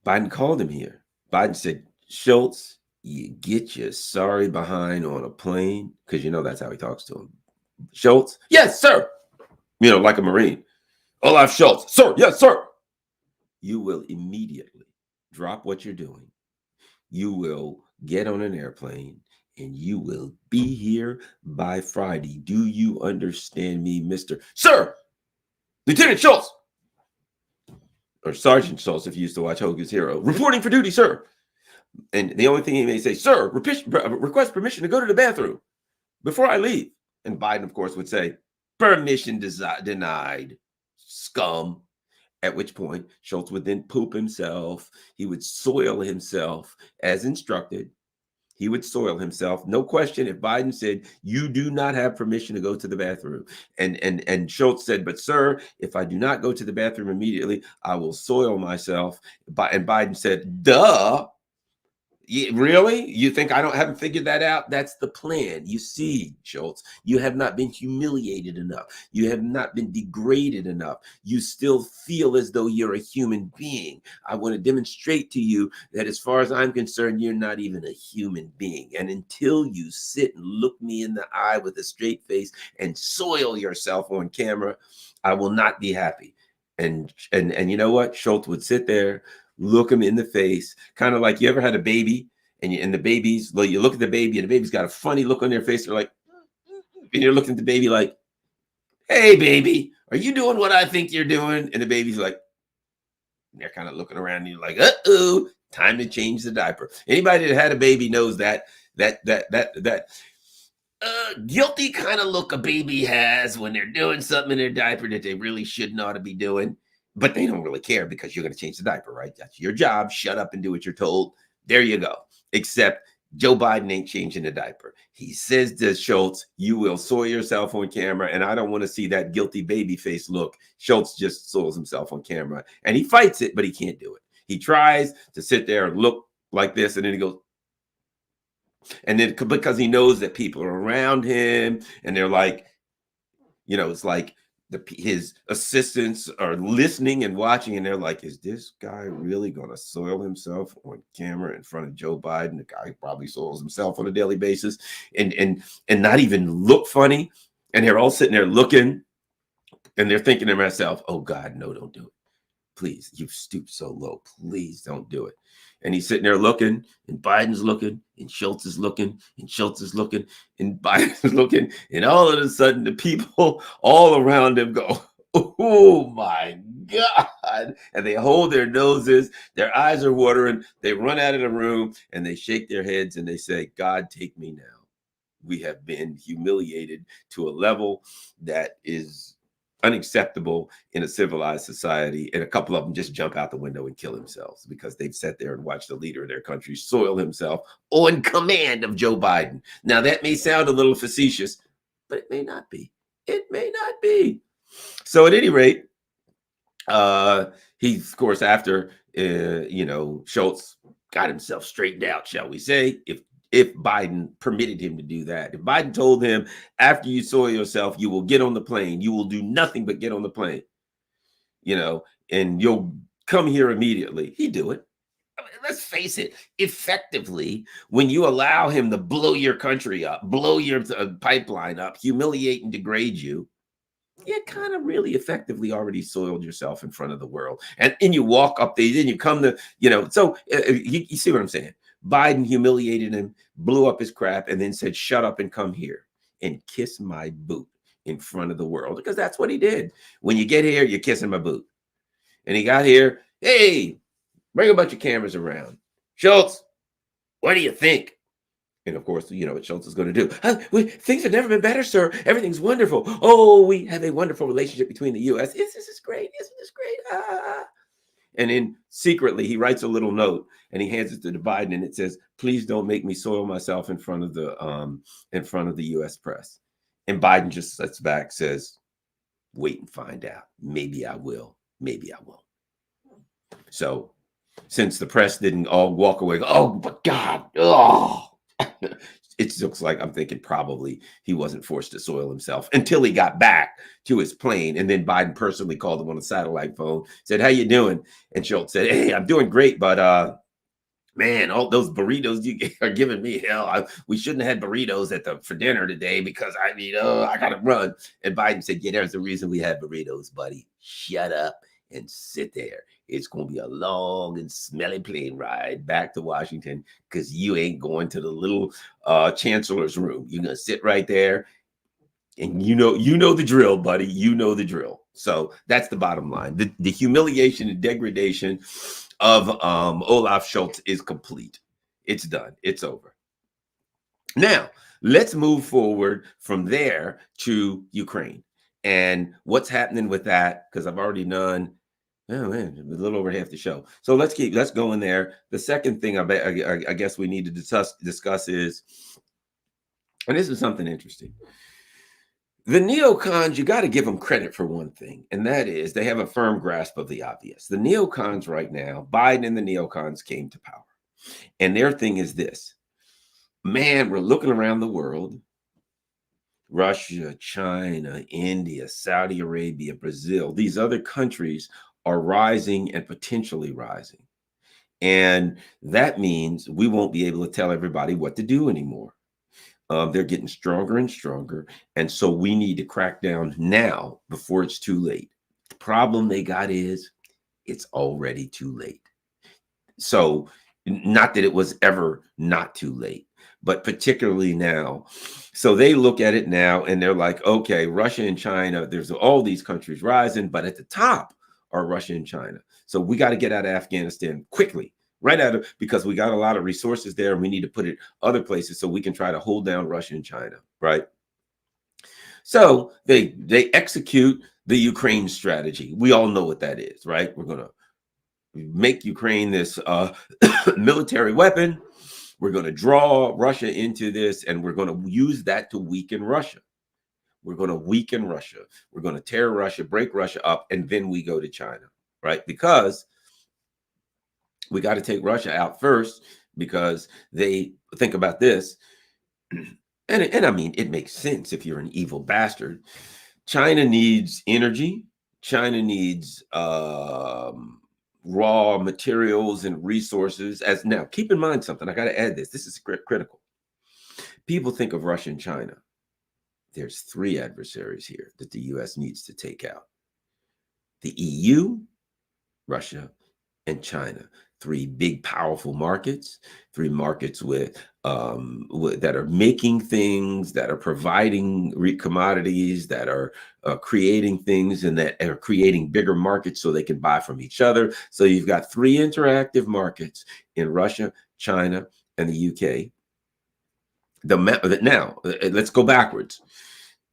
Biden said, Scholz, you get your sorry behind on a plane, because you know that's how he talks to him. Scholz, yes, sir. You know, like a Marine. Olaf Scholz, sir, yes, sir. You will immediately drop what you're doing. You will get on an airplane and you will be here by Friday. Do you understand me, Mr. Sir? Lieutenant Scholz, or Sergeant Scholz, if you used to watch Hogan's Hero, reporting for duty, sir. And the only thing he may say, sir, request permission to go to the bathroom before I leave. And Biden, of course, would say, permission denied, scum. At which point, Scholz would then poop himself. He would soil himself as instructed. He would soil himself. No question. If Biden said, you do not have permission to go to the bathroom. And Scholz said, but sir, if I do not go to the bathroom immediately, I will soil myself. And Biden said, duh. Really? You think I haven't figured that out? That's the plan. You see, Scholz, you have not been humiliated enough. You have not been degraded enough. You still feel as though you're a human being. I want to demonstrate to you that as far as I'm concerned, you're not even a human being. And until you sit and look me in the eye with a straight face and soil yourself on camera, I will not be happy. And you know what? Scholz would sit there, look him in the face, kind of like you ever had a baby and the babies, well, you look at the baby and the baby's got a funny look on their face. They're like, and you're looking at the baby like, hey, baby, are you doing what I think you're doing? And the baby's like, they're kind of looking around and you're like, uh-oh, time to change the diaper. Anybody that had a baby knows that guilty kind of look a baby has when they're doing something in their diaper that they really shouldn't ought to be doing. But they don't really care because you're going to change the diaper, right? That's your job. Shut up and do what you're told. There you go. Except Joe Biden ain't changing the diaper. He says to Scholz, you will soil yourself on camera, and I don't want to see that guilty baby face look. Scholz just soils himself on camera, and he fights it, but he can't do it. He tries to sit there and look like this, and then he goes, and then because he knows that people are around him, and they're like, you know, it's like, his assistants are listening and watching, and they're like, is this guy really going to soil himself on camera in front of Joe Biden? The guy probably soils himself on a daily basis and not even look funny. And they're all sitting there looking, and they're thinking to themselves, oh God, no, don't do it. Please, you've stooped so low. Please don't do it. And he's sitting there looking, and Biden's looking, and Scholz is looking, and Scholz is looking, and Biden's looking, and all of a sudden the people all around him go, oh my God. And they hold their noses, their eyes are watering, they run out of the room, and they shake their heads, and they say, God, take me now. We have been humiliated to a level that is unacceptable in a civilized society, and a couple of them just jump out the window and kill themselves because they've sat there and watched the leader of their country soil himself on command of Joe Biden. Now that may sound a little facetious, but it may not be. It may not be. So at any rate, he's, of course, after Scholz got himself straightened out, shall we say, if Biden permitted him to do that. If Biden told him, after you soil yourself, you will get on the plane. You will do nothing but get on the plane, and you'll come here immediately. He'd do it. I mean, let's face it. Effectively, when you allow him to blow your country up, blow your pipeline up, humiliate and degrade you, you kind of really effectively already soiled yourself in front of the world. And you walk up there, then you come to, so you see what I'm saying? Biden humiliated him, blew up his crap, and then said, shut up and come here and kiss my boot. in front of the world, because that's what he did. When you get here, you're kissing my boot. And he got here, hey, bring a bunch of cameras around. Scholz, what do you think? And of course, you know what Scholz is going to do. Things have never been better, sir. Everything's wonderful. Oh, we have a wonderful relationship between the U.S. This is great. Isn't this great? Ah. And then secretly, he writes a little note and he hands it to Biden, and it says, "Please don't make me soil myself in front of the U.S. press." And Biden just sits back, says, "Wait and find out. Maybe I will. Maybe I won't." So, since the press didn't all walk away, oh my God, oh. It looks like, I'm thinking probably he wasn't forced to soil himself until he got back to his plane. And then Biden personally called him on a satellite phone, said, "How you doing?" And Scholz said, "Hey, I'm doing great, but man, all those burritos you are giving me hell. We shouldn't have had burritos for dinner today because I got to run." And Biden said, "Yeah, there's a reason we had burritos, buddy. Shut up and sit there. It's going to be a long and smelly plane ride back to Washington because you ain't going to the little chancellor's room. You're going to sit right there, and you know the drill, buddy. You know the drill." So that's the bottom line. The humiliation and degradation of Olaf Scholz is complete. It's done. It's over. Now, let's move forward from there to Ukraine and what's happening with that, because I've already done a little over half the show. So let's go in there. The second thing I guess we need to discuss is, and this is something interesting. The neocons, you got to give them credit for one thing, and that is they have a firm grasp of the obvious. The neocons right now, Biden and the neocons came to power, and their thing is this: man, we're looking around the world. Russia, China, India, Saudi Arabia, Brazil, these other countries are rising and potentially rising. And that means we won't be able to tell everybody what to do anymore. They're getting stronger and stronger. And so we need to crack down now before it's too late. The problem they got is it's already too late. So not that it was ever not too late, but particularly now. So they look at it now and they're like, okay, Russia and China, there's all these countries rising, but at the top are Russia and China. So we got to get out of Afghanistan quickly, right out of, because we got a lot of resources there and we need to put it other places so we can try to hold down Russia and China, right? So they execute the Ukraine strategy. We all know what that is, right? We're going to make Ukraine this military weapon. We're going to draw Russia into this, and we're going to use that to weaken Russia. We're going to weaken Russia. We're going to tear Russia, break Russia up, and then we go to China, right? Because we got to take Russia out first, because they think about this. And I mean, it makes sense if you're an evil bastard. China needs energy. China needs raw materials and resources. As now, keep in mind something. I got to add this. This is critical. People think of Russia and China. There's three adversaries here that the U.S. needs to take out: the EU, Russia, and China. Three big, powerful markets. Three markets with that are making things, that are providing commodities, that are creating things, and that are creating bigger markets so they can buy from each other. So you've got three interactive markets in Russia, China, and the UK. Now, let's go backwards.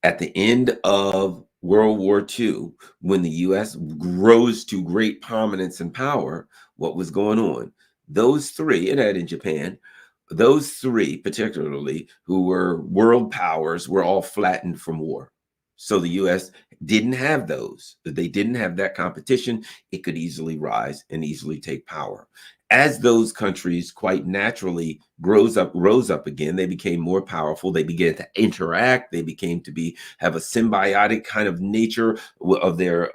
At the end of World War II, when the U.S. rose to great prominence and power, what was going on? Those three, and that in Japan, those three particularly, who were world powers, were all flattened from war. So the U.S. didn't have those. They didn't have that competition. It could easily rise and easily take power. As those countries quite naturally rose up again, they became more powerful. They began to interact. They became to have a symbiotic kind of nature of their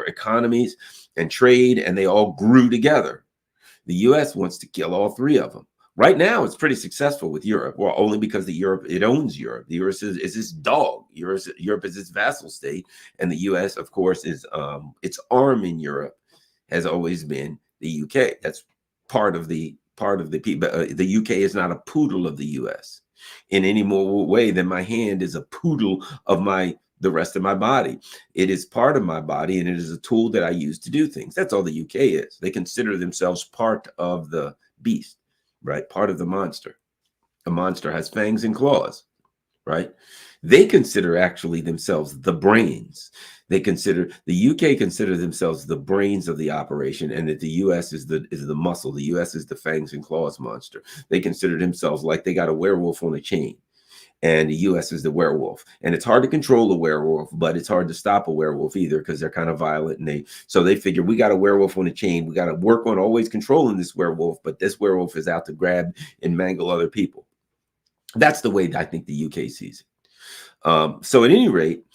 economies and trade, and they all grew together. The U.S. wants to kill all three of them. Right now, it's pretty successful with Europe. Well, only because it owns Europe. The U.S. is its dog. Europe is its vassal state, and the U.S., of course, is its arm in Europe has always been the UK. That's part of the part of the people. The UK is not a poodle of the US in any more way than my hand is a poodle of the rest of my body. It is part of my body, and it is a tool that I use to do things. That's all the UK is. They consider themselves part of the beast, right? Part of the monster. A monster has fangs and claws, right? They consider actually themselves the brains. The UK consider themselves the brains of the operation, and that the US is the muscle. The US is the fangs and claws monster. They consider themselves like they got a werewolf on a chain, and the US is the werewolf. And it's hard to control a werewolf, but it's hard to stop a werewolf either, because they're kind of violent, and they figure we got a werewolf on a chain. We got to work on always controlling this werewolf, but this werewolf is out to grab and mangle other people. That's the way I think the UK sees it. So at any rate,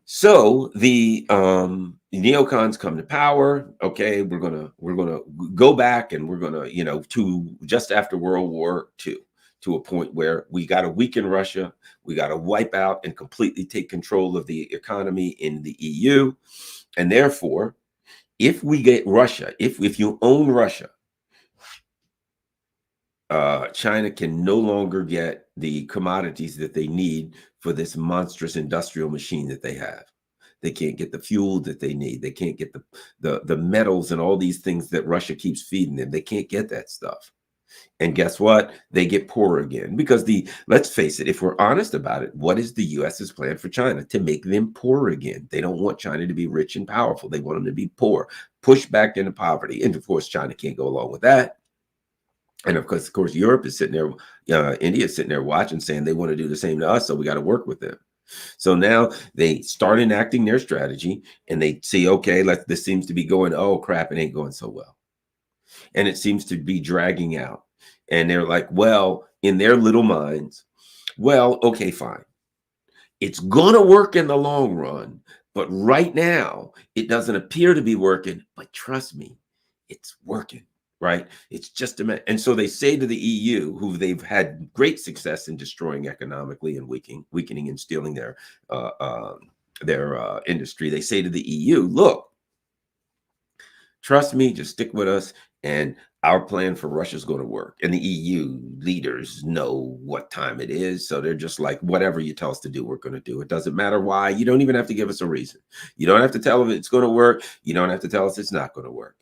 so the neocons come to power. Okay, we're gonna go back, and we're gonna, to just after World War II, to a point where we got to weaken Russia. We got to wipe out and completely take control of the economy in the EU. And therefore, if we get Russia, if you own Russia, China can no longer get the commodities that they need for this monstrous industrial machine that they have. They can't get the fuel that they need. They can't get the metals and all these things that Russia keeps feeding them. They can't get that stuff. And guess what? They get poor again, because let's face it, if we're honest about it, what is the US's plan for China? To make them poor again. They don't want China to be rich and powerful. They want them to be poor, pushed back into poverty. And of course, China can't go along with that. And of course, Europe is sitting there, India is sitting there watching, saying they want to do the same to us, so we got to work with them. So now they start enacting their strategy, and they see, okay, this seems to be going, oh crap, it ain't going so well. And it seems to be dragging out. And they're like, well, in their little minds, well, okay, fine. It's going to work in the long run, but right now it doesn't appear to be working, but trust me, it's working. Right? It's just a minute. And so they say to the EU, who they've had great success in destroying economically and weakening and stealing their industry. They say to the EU, look, trust me, just stick with us, and our plan for Russia is going to work. And the EU leaders know what time it is. So they're just like, whatever you tell us to do, we're going to do. It doesn't matter why. You don't even have to give us a reason. You don't have to tell us it's going to work. You don't have to tell us it's not going to work.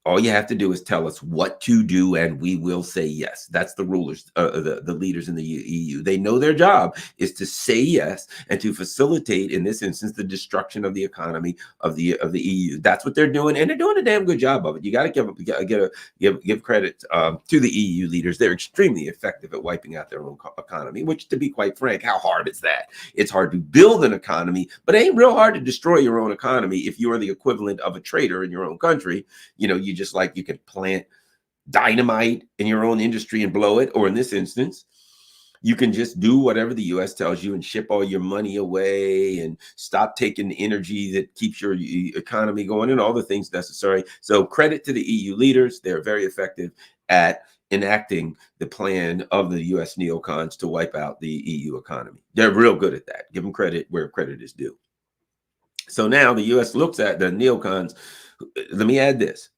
All you have to do is tell us what to do, and we will say yes. That's the rulers, the leaders in the EU. They know their job is to say yes and to facilitate, in this instance, the destruction of the economy of the EU. That's what they're doing, and they're doing a damn good job of it. You got to give credit to the EU leaders. They're extremely effective at wiping out their own economy. Which, to be quite frank, how hard is that? It's hard to build an economy, but it ain't real hard to destroy your own economy if you are the equivalent of a traitor in your own country. You could plant dynamite in your own industry and blow it, or in this instance, you can just do whatever the US tells you and ship all your money away and stop taking the energy that keeps your economy going and all the things necessary. So credit to the EU leaders. They're very effective at enacting the plan of the US neocons to wipe out the EU economy. They're real good at that. Give them credit where credit is due. So now the US looks at the neocons. Let me add this.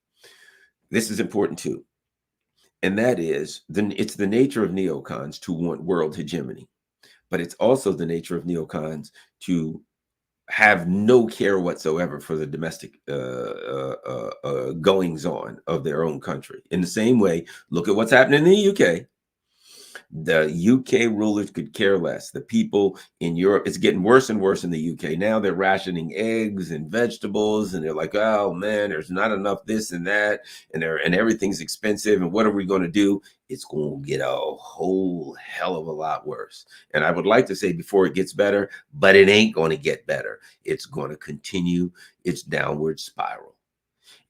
This is important too. And that is, it's the nature of neocons to want world hegemony. But it's also the nature of neocons to have no care whatsoever for the domestic goings on of their own country. In the same way, look at what's happening in the UK. The UK rulers could care less. The people in Europe, it's getting worse and worse in the UK. Now they're rationing eggs and vegetables, and they're like, oh man, there's not enough this and that, and everything's expensive. And what are we going to do? It's going to get a whole hell of a lot worse. And I would like to say before it gets better, but it ain't going to get better. It's going to continue its downward spiral.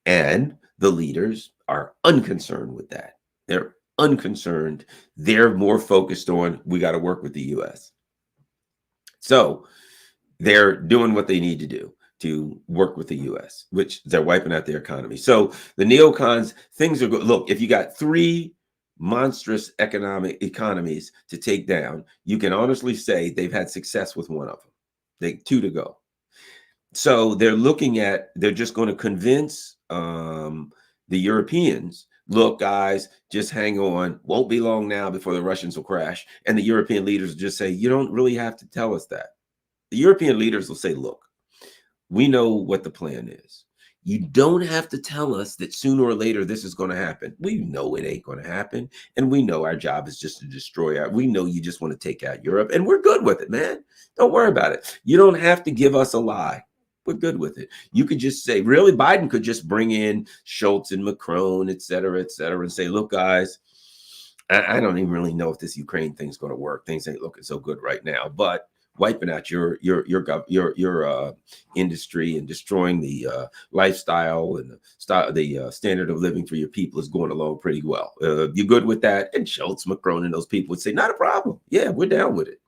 And the leaders are unconcerned with that. They're unconcerned. They're more focused on, we got to work with the US. So they're doing what they need to do to work with the US, which they're wiping out their economy. So the neocons, things are good. Look, if you got three monstrous economies to take down, you can honestly say they've had success with one of them. Two to go. So they're just going to convince the Europeans Look, guys, just hang on. Won't be long now before the Russians will crash. And the European leaders will just say, you don't really have to tell us that. The European leaders will say, look, we know what the plan is. You don't have to tell us that sooner or later this is going to happen. We know it ain't going to happen. And we know our job is just to destroy our, we know you just want to take out Europe, and we're good with it, man. Don't worry about it. You don't have to give us a lie. We're good with it. You could just say, really, Biden could just bring in Scholz and Macron, et cetera, and say, look, guys, I don't even really know if this Ukraine thing's going to work. Things ain't looking so good right now, but wiping out your industry and destroying the lifestyle and the standard of living for your people is going along pretty well. You good with that? And Schultz, Macron, and those people would say, not a problem. Yeah, we're down with it.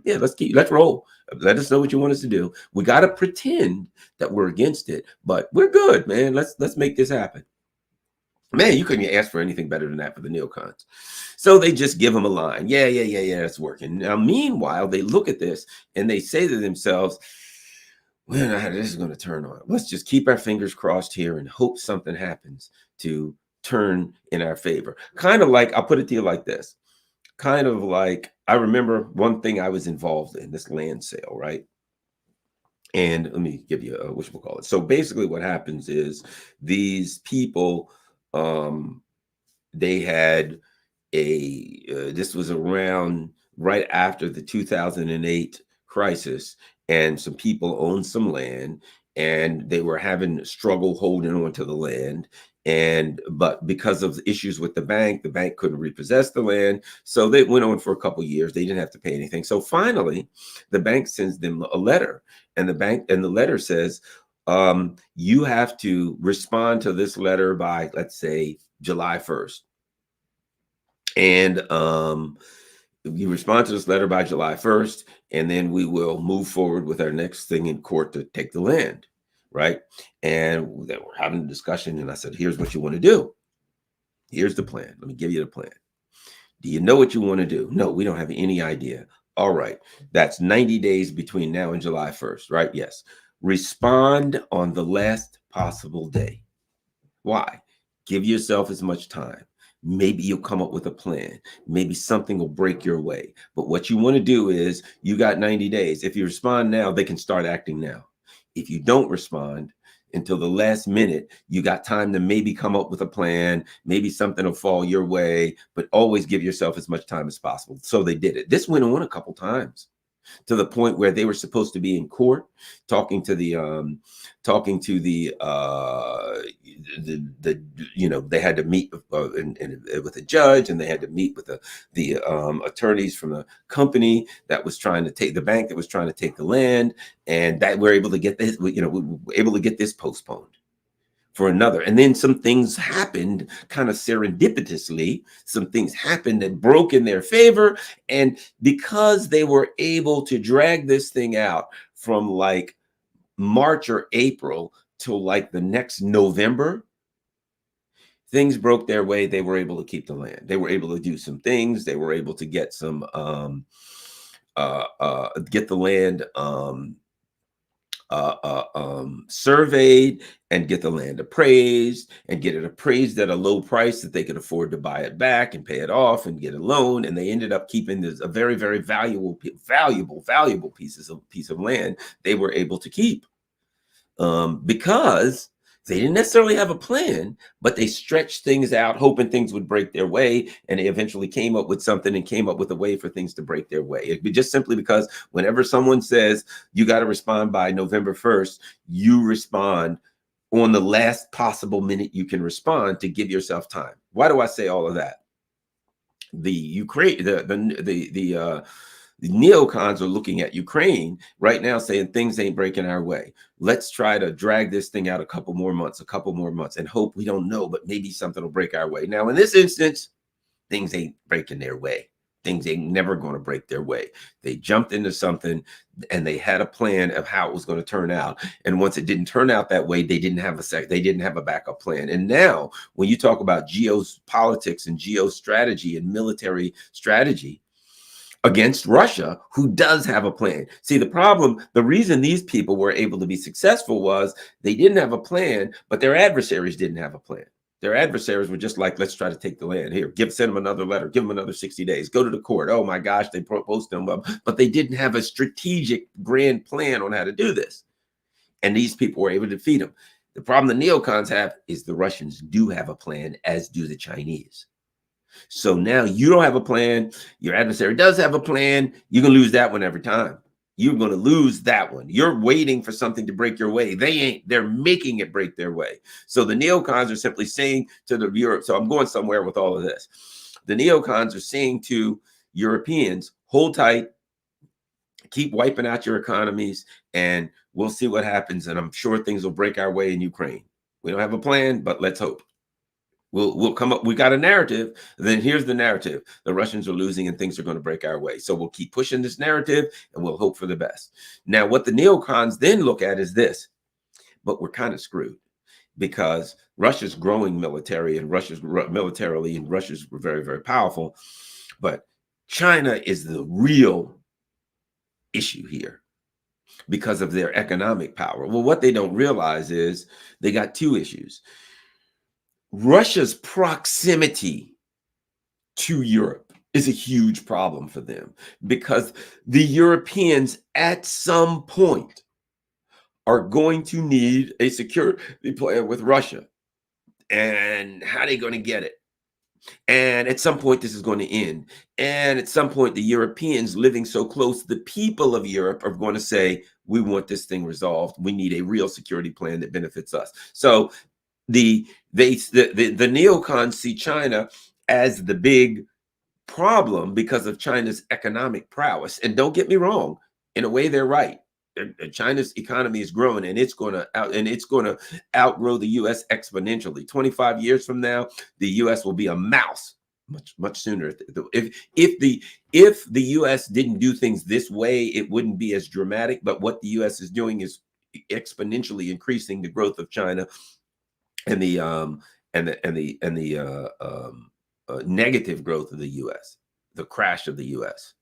Yeah, let's roll. Let us know what you want us to do. We got to pretend that we're against it, but we're good, man. Let's make this happen. Man, you couldn't ask for anything better than that for the neocons. So they just give them a line. Yeah, it's working. Now, meanwhile, they look at this and they say to themselves, well, this is going to turn on. Let's just keep our fingers crossed here and hope something happens to turn in our favor. Kind of like, I'll put it to you like this. Kind of like, I remember one thing I was involved in, this land sale, right? And let me give you a whatchamacallit. So basically what happens is these people, they had this was around right after the 2008 crisis, and some people owned some land and they were having struggle holding on to the land. But because of issues with the bank couldn't repossess the land. So they went on for a couple of years. They didn't have to pay anything. So finally, the bank sends them a letter, and the letter says, you have to respond to this letter by, let's say, July 1st. And you respond to this letter by July 1st, and then we will move forward with our next thing in court to take the land, right? And they were having a discussion, and I said, here's what you want to do. Here's the plan. Let me give you the plan. Do you know what you want to do? No, we don't have any idea. All right. That's 90 days between now and July 1st, right? Yes. Respond on the last possible day. Why? Give yourself as much time. Maybe you'll come up with a plan. Maybe something will break your way. But what you want to do is, you got 90 days. If you respond now, they can start acting now. If you don't respond until the last minute, you got time to maybe come up with a plan. Maybe something will fall your way, but always give yourself as much time as possible. So they did it. This went on a couple times, to the point where they were supposed to be in court talking to the they had to meet with a judge, and they had to meet with the attorneys from the company that was trying to take the bank that was trying to take the land, and that we're able to get this, we were able to get this postponed for another. And then some things happened kind of serendipitously. Some things happened that broke in their favor. And because they were able to drag this thing out from like March or April till like the next November, things broke their way. They were able to keep the land. They were able to do some things. They were able to get some, get the land, surveyed, and get the land appraised, and get it appraised at a low price that they could afford to buy it back and pay it off and get a loan. And they ended up keeping this a very, very valuable piece of land they were able to keep, because they didn't necessarily have a plan, but they stretched things out, hoping things would break their way. And they eventually came up with something and came up with a way for things to break their way. It'd be just simply because whenever someone says you got to respond by November 1st, you respond on the last possible minute you can respond to give yourself time. Why do I say all of that? The neocons are looking at Ukraine right now saying things ain't breaking our way. Let's try to drag this thing out a couple more months, and hope, we don't know, but maybe something will break our way. Now, in this instance, things ain't breaking their way. Things ain't never going to break their way. They jumped into something, and they had a plan of how it was going to turn out. And once it didn't turn out that way, they didn't have a backup plan. And now, when you talk about geopolitics and geostrategy and military strategy against Russia, who does have a plan. See, the reason these people were able to be successful was they didn't have a plan, but their adversaries didn't have a plan. Their adversaries were just like, let's try to take the land here. Send them another letter. Give them another 60 days. Go to the court. Oh my gosh, they proposed them up, but they didn't have a strategic grand plan on how to do this. And these people were able to defeat them. The problem the neocons have is the Russians do have a plan, as do the Chinese. So now you don't have a plan. Your adversary does have a plan. You're going to lose that one every time. You're going to lose that one. You're waiting for something to break your way. They ain't. They're making it break their way. So the neocons are simply saying to the Europe. So I'm going somewhere with all of this. The neocons are saying to Europeans, hold tight, keep wiping out your economies, and we'll see what happens. And I'm sure things will break our way in Ukraine. We don't have a plan, but let's hope. We'll come up. We got a narrative. Then here's the narrative: the Russians are losing, and things are going to break our way. So we'll keep pushing this narrative, and we'll hope for the best. Now, what the neocons then look at is this: but we're kind of screwed because Russia's growing militarily, and Russia's very, very powerful. But China is the real issue here because of their economic power. Well, what they don't realize is they got two issues. Russia's proximity to Europe is a huge problem for them because the Europeans at some point are going to need a security plan with Russia. And how are they going to get it? And at some point, this is going to end. And at some point, the Europeans living so close, the people of Europe are going to say, we want this thing resolved. We need a real security plan that benefits us. So the neocons see China as the big problem because of China's economic prowess. And don't get me wrong, in a way, they're right. China's economy is growing, and it's going to outgrow the U.S. exponentially. 25 years from now, the U.S. will be a mouse much sooner. If the U.S. didn't do things this way, it wouldn't be as dramatic. But what the U.S. is doing is exponentially increasing the growth of China and the negative growth of the U.S., the crash of the U.S.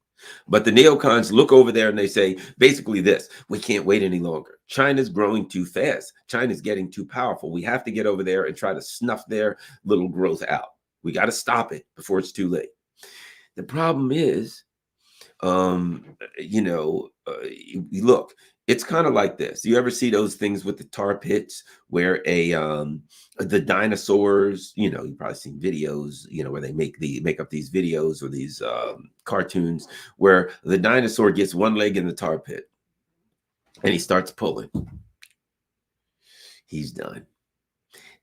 But the neocons look over there and they say basically this: we can't wait any longer. China's growing too fast. China's getting too powerful. We have to get over there and try to snuff their little growth out. We got to stop it before it's too late. The problem is, look, it's kind of like this. You ever see those things with the tar pits where the dinosaurs, you've probably seen videos, where they make up these videos or these cartoons where the dinosaur gets one leg in the tar pit and he starts pulling. He's done.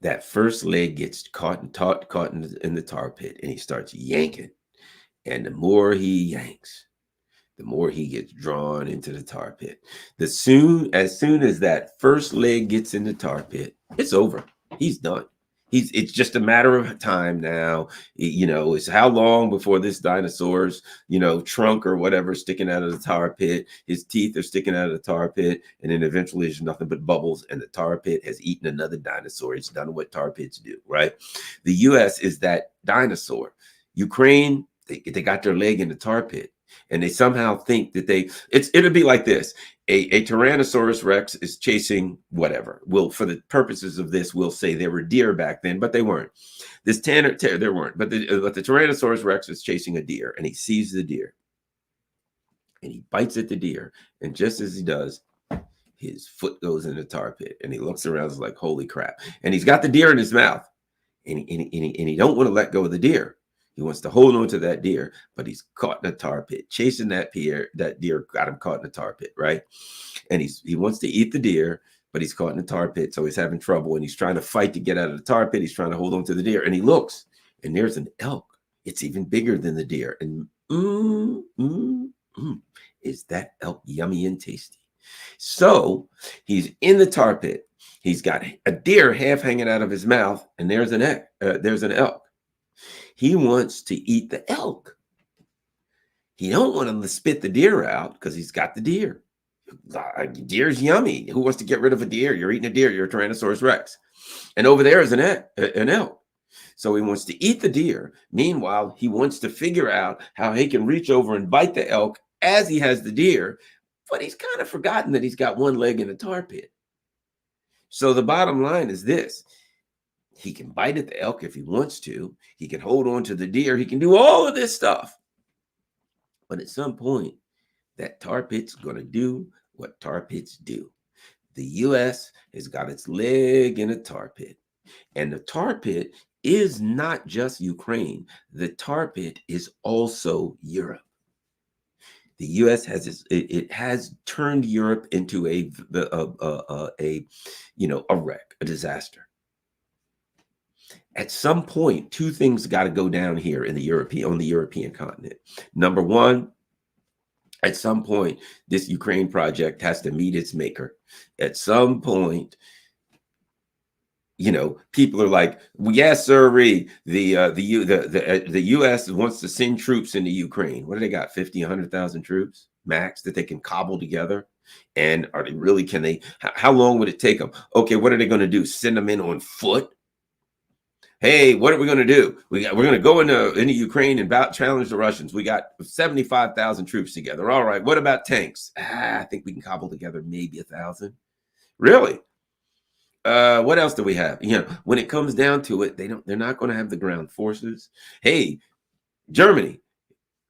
That first leg gets caught in the tar pit, and he starts yanking. And the more he yanks, the more he gets drawn into the tar pit. As soon as that first leg gets in the tar pit, it's over. He's done. It's just a matter of time now. It's how long before this dinosaur's, trunk or whatever sticking out of the tar pit. His teeth are sticking out of the tar pit. And then eventually there's nothing but bubbles, and the tar pit has eaten another dinosaur. It's done what tar pits do, right? The U.S. is that dinosaur. Ukraine, they got their leg in the tar pit. And they somehow think that it'll be like this. A Tyrannosaurus Rex is chasing whatever. For the purposes of this, we'll say there were deer back then, but they weren't. There weren't. But the Tyrannosaurus Rex is chasing a deer, and he sees the deer. And he bites at the deer. And just as he does, his foot goes in the tar pit. And he looks around and is like, holy crap. And he's got the deer in his mouth. And he don't want to let go of the deer. He wants to hold on to that deer, but he's caught in a tar pit, chasing that deer. That deer got him caught in a tar pit, right? And he wants to eat the deer, but he's caught in a tar pit, so he's having trouble, and he's trying to fight to get out of the tar pit. He's trying to hold on to the deer, and he looks, and there's an elk. It's even bigger than the deer, and is that elk yummy and tasty? So he's in the tar pit. He's got a deer half hanging out of his mouth, and there's an elk. He wants to eat the elk. He don't want him to spit the deer out because he's got the deer. Deer's yummy. Who wants to get rid of a deer? You're eating a deer. You're a Tyrannosaurus Rex. And over there is an elk. So he wants to eat the deer. Meanwhile, he wants to figure out how he can reach over and bite the elk as he has the deer. But he's kind of forgotten that he's got one leg in a tar pit. So the bottom line is this. He can bite at the elk if he wants to. He can hold on to the deer. He can do all of this stuff. But at some point, that tar pit's going to do what tar pits do. The U.S. has got its leg in a tar pit. And the tar pit is not just Ukraine. The tar pit is also Europe. The U.S. has turned Europe into a wreck, a disaster. At some point, two things got to go down here on the European continent. Number one, at some point, this Ukraine project has to meet its maker. At some point, people are like, well, yes, sir. The U.S. wants to send troops into Ukraine. What do they got? 50, 100,000 troops max that they can cobble together. And are they really? Can they? How long would it take them? Okay, what are they going to do? Send them in on foot? Hey, what are we going to do? We're going to go into Ukraine and challenge the Russians. We got 75,000 troops together. All right. What about tanks? I think we can cobble together maybe 1,000. Really? What else do we have? When it comes down to it, they're not going to have the ground forces. Hey, Germany,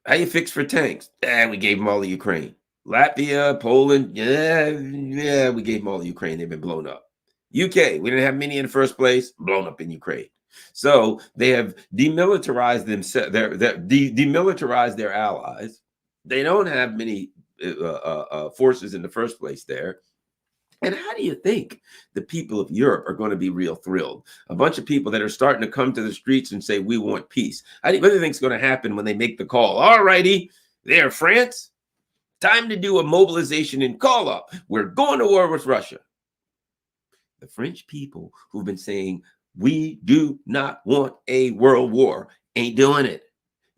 how you fix for tanks? We gave them all to Ukraine. Latvia, Poland, yeah, we gave them all to Ukraine. They've been blown up. UK, we didn't have many in the first place, blown up in Ukraine. So they have demilitarized themselves. Demilitarized their allies. They don't have many forces in the first place there. And how do you think the people of Europe are going to be real thrilled? A bunch of people that are starting to come to the streets and say, we want peace. What do you think is going to happen when they make the call? All righty, there, France, time to do a mobilization and call up. We're going to war with Russia. The French people who've been saying, we do not want a world war, ain't doing it.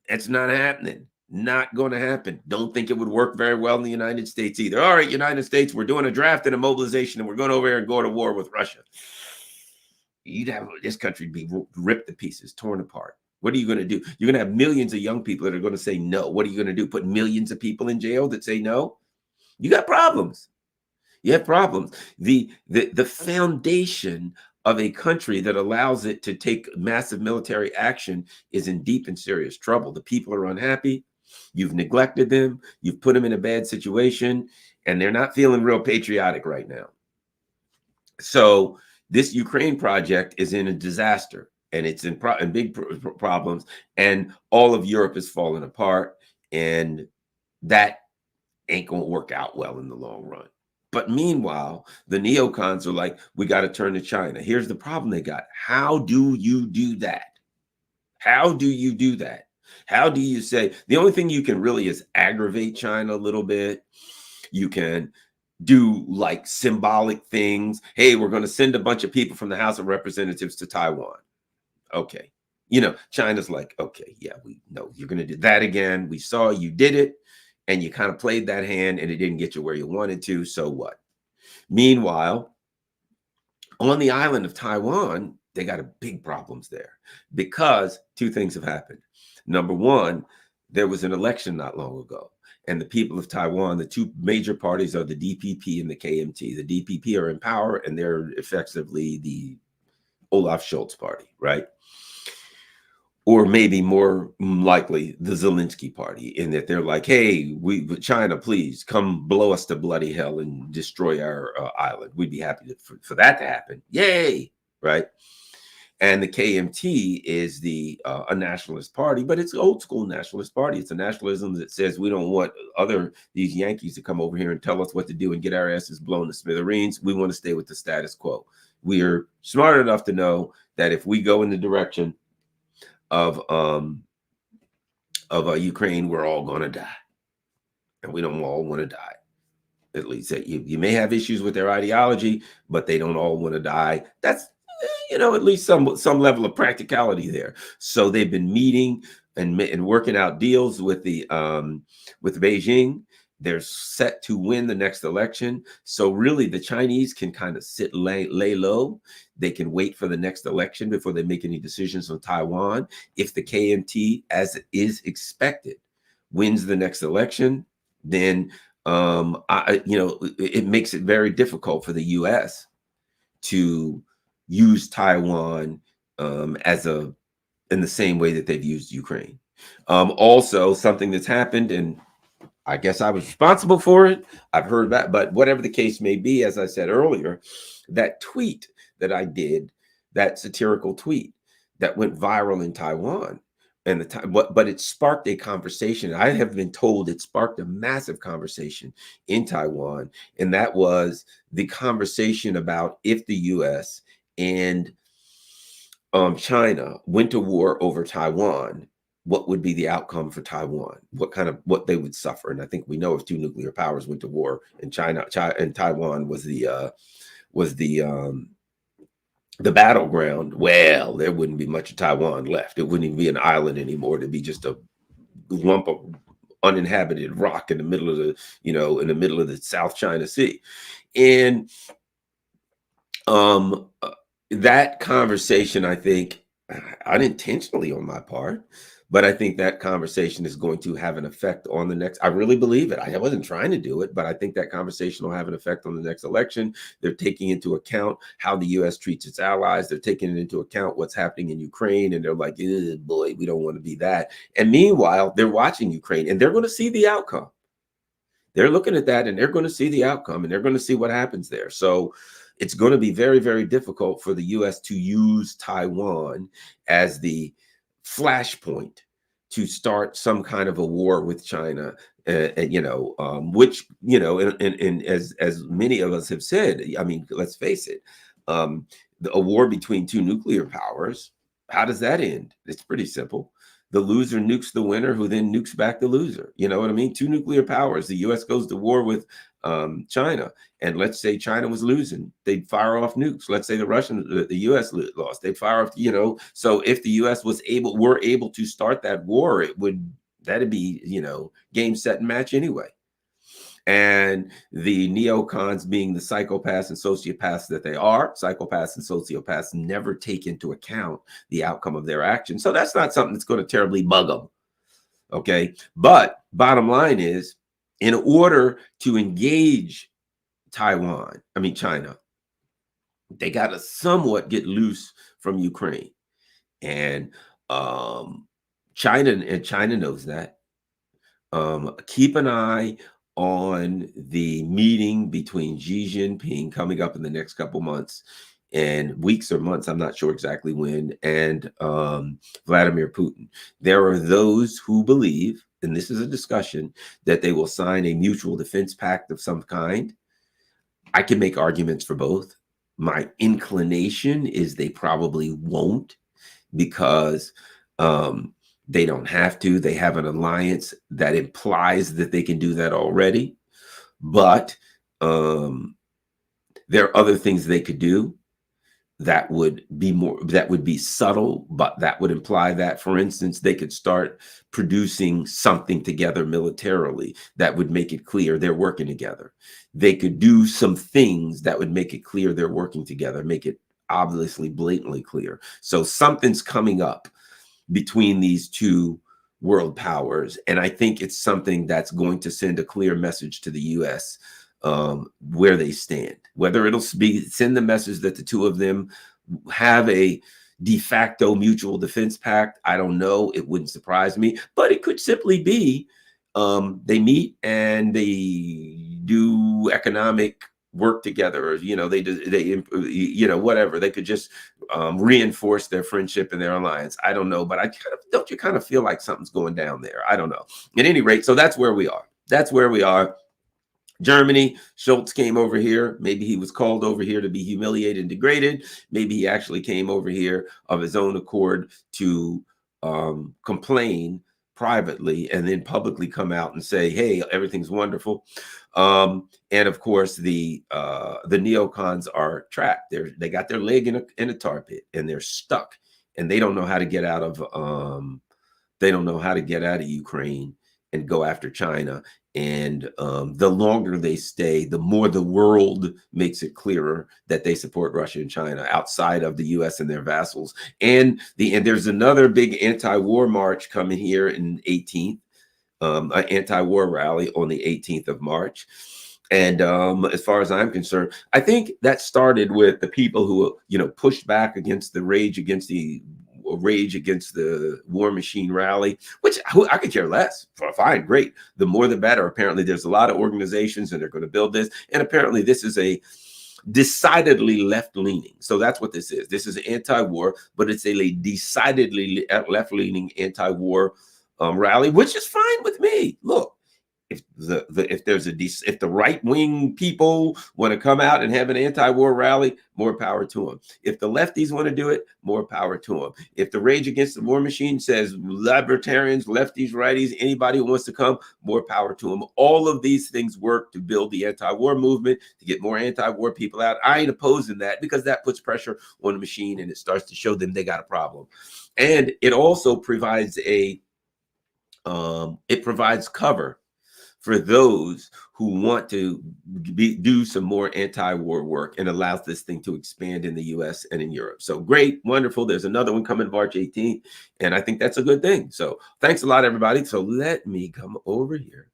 It's not happening. Not going to happen. Don't think it would work very well in the United States either. All right, United States, we're doing a draft and a mobilization, and we're going over here and go to war with Russia. You'd have this country be ripped to pieces, torn apart. What are you going to do? You're going to have millions of young people that are going to say no. What are you going to do? Put millions of people in jail that say no? You got problems. You have problems. The foundation of a country that allows it to take massive military action is in deep and serious trouble. The people are unhappy. You've neglected them. You've put them in a bad situation, and they're not feeling real patriotic right now. So this Ukraine project is in a disaster, and it's in big problems, and all of Europe is falling apart, and that ain't going to work out well in the long run. But meanwhile, the neocons are like, we got to turn to China. Here's the problem they got. How do you do that? How do you do that? How do you say, the only thing you can really is aggravate China a little bit. You can do like symbolic things. Hey, we're going to send a bunch of people from the House of Representatives to Taiwan. Okay. China's like, okay, yeah, we know you're going to do that again. We saw you did it, and you kind of played that hand, and it didn't get you where you wanted to. So what? Meanwhile, on the island of Taiwan, they got big problems there because two things have happened. Number one, there was an election not long ago, and the people of Taiwan, the two major parties are the DPP and the KMT. The DPP are in power, and they're effectively the Olaf Scholz party, right? Or maybe more likely the Zelensky party, in that they're like, hey, China, please come blow us to bloody hell and destroy our island. We'd be happy for that to happen. Yay, right? And the KMT is a nationalist party, but it's an old school nationalist party. It's a nationalism that says we don't want these Yankees to come over here and tell us what to do and get our asses blown to smithereens. We want to stay with the status quo. We are smart enough to know that if we go in the direction of Ukraine, we're all going to die, and we don't all want to die. At least you may have issues with their ideology, but they don't all want to die. That's at least some level of practicality there. So they've been meeting and working out deals with Beijing. They're set to win the next election. So really, the Chinese can kind of lay low. They can wait for the next election before they make any decisions on Taiwan. If the KMT, as is expected, wins the next election, then it makes it very difficult for the U.S. to use Taiwan as in the same way that they've used Ukraine. Also, something that's happened, and I guess I was responsible for it. I've heard that, but whatever the case may be, as I said earlier, that tweet that I did, that satirical tweet that went viral in Taiwan, and the time, but it sparked a conversation. I have been told it sparked a massive conversation in Taiwan, and that was the conversation about if the U.S. and China went to war over Taiwan, what would be the outcome for Taiwan? What they would suffer? And I think we know if two nuclear powers went to war and China and Taiwan was was the battleground, well, there wouldn't be much of Taiwan left. It wouldn't even be an island anymore. It'd be just a lump of uninhabited rock in the middle of the South China Sea. And that conversation, I think, unintentionally on my part, but I think that conversation is going to have an effect on the next. I really believe it. I wasn't trying to do it, but I think that conversation will have an effect on the next election. They're taking into account how the U.S. treats its allies. They're taking into account what's happening in Ukraine, and they're like, boy, we don't want to be that. And meanwhile, they're watching Ukraine, and they're going to see the outcome. They're looking at that, and they're going to see the outcome, and they're going to see what happens there. So it's going to be very, very difficult for the U.S. to use Taiwan as the flashpoint to start some kind of a war with China, which, and as many of us have said, I mean, let's face it, a war between two nuclear powers, how does that end? It's pretty simple. The loser nukes the winner, who then nukes back the loser. You know what I mean? Two nuclear powers. The U.S. goes to war with China, and let's say China was losing, they'd fire off nukes. Let's say the U.S. lost, they'd fire off. So if the U.S. were able to start that war, that'd be game, set, and match anyway. And the neocons, being the psychopaths and sociopaths that they are, psychopaths and sociopaths never take into account the outcome of their action. So that's not something that's going to terribly bug them. Okay. But bottom line is, in order to engage China, they got to somewhat get loose from Ukraine. And China knows that. Keep an eye on the meeting between Xi Jinping coming up in the next couple months and weeks or months, I'm not sure exactly when, and Vladimir Putin. There are those who believe, and this is a discussion, that they will sign a mutual defense pact of some kind. I can make arguments for both. My inclination is they probably won't, because they don't have to. They have an alliance that implies that they can do that already. But there are other things they could do that would be subtle, but that would imply that, for instance, they could start producing something together militarily that would make it clear they're working together. They could do some things that would make it clear they're working together, make it obviously blatantly clear. So something's coming up between these two world powers, and I think it's something that's going to send a clear message to the U.S. Where they stand. Whether it'll send the message that the two of them have a de facto mutual defense pact, I don't know. It wouldn't surprise me, but it could simply be they meet and they do economic work together, or whatever. They could just reinforce their friendship and their alliance. I don't know, but don't you kind of feel like something's going down there? I don't know. At any rate, so that's where we are. Germany, Scholz came over here. Maybe he was called over here to be humiliated and degraded. Maybe he actually came over here of his own accord to complain privately and then publicly come out and say, hey, everything's wonderful. And of course, the neocons are trapped. They got their leg in a tar pit, and they're stuck, and they don't know how to get out of Ukraine and go after China. And the longer they stay, the more the world makes it clearer that they support Russia and China outside of the U.S. and their vassals. And there's another big anti-war march coming here in 18th, an anti-war rally on the 18th of March. And as far as I'm concerned, I think that started with the people who, pushed back against the rage against the war machine rally, which I could care less. Fine, great. The more the better. Apparently, there's a lot of organizations and they're going to build this. And apparently, this is a decidedly left-leaning. So that's what this is. This is anti-war, but it's a decidedly left-leaning anti-war rally, which is fine with me. Look, if the right-wing people want to come out and have an anti-war rally, more power to them. If the lefties want to do it, more power to them. If the Rage Against the War Machine says libertarians, lefties, righties, anybody who wants to come, more power to them. All of these things work to build the anti-war movement, to get more anti-war people out. I ain't opposing that, because that puts pressure on the machine and it starts to show them they got a problem. And it also provides cover for those who want to do some more anti-war work, and allows this thing to expand in the US and in Europe. So great, wonderful. There's another one coming March 18th, and I think that's a good thing. So thanks a lot, everybody. So let me come over here,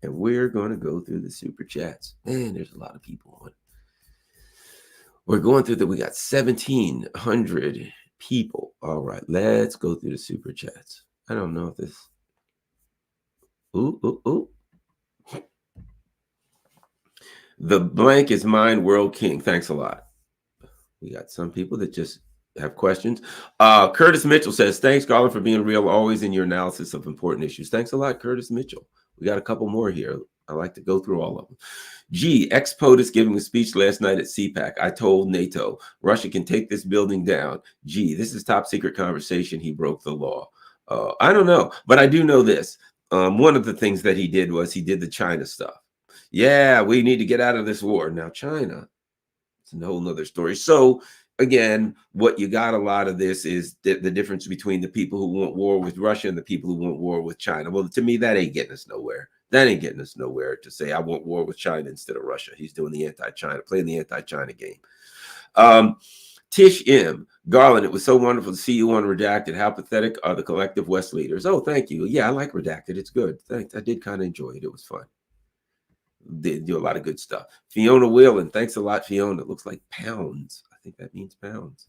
and we're going to go through the super chats. Man, there's a lot of people on. We're going through that. We got 1,700 people. All right, let's go through the super chats. I don't know if this... Ooh. The blank is mine, World King. Thanks a lot. We got some people that just have questions. Curtis Mitchell says, thanks, Garland, for being real, always in your analysis of important issues. Thanks a lot, Curtis Mitchell. We got a couple more here. I like to go through all of them. G, ex-POTUS giving a speech last night at CPAC. I told NATO, Russia can take this building down. G, this is top secret conversation. He broke the law. I don't know, but I do know this. One of the things that he did was he did the China stuff. Yeah, we need to get out of this war. Now, China, it's a whole nother story. So again, what you got a lot of this is the difference between the people who want war with Russia and the people who want war with China. Well, to me, that ain't getting us nowhere. That ain't getting us nowhere to say I want war with China instead of Russia. He's doing the anti-China, playing the anti-China game. Tish M. Garland, it was so wonderful to see you on Redacted. How pathetic are the collective West leaders? Oh, thank you. Yeah, I like Redacted. It's good. Thanks. I did kind of enjoy it. It was fun. They do a lot of good stuff. Fiona Whelan, thanks a lot, Fiona. It looks like pounds. I think that means pounds.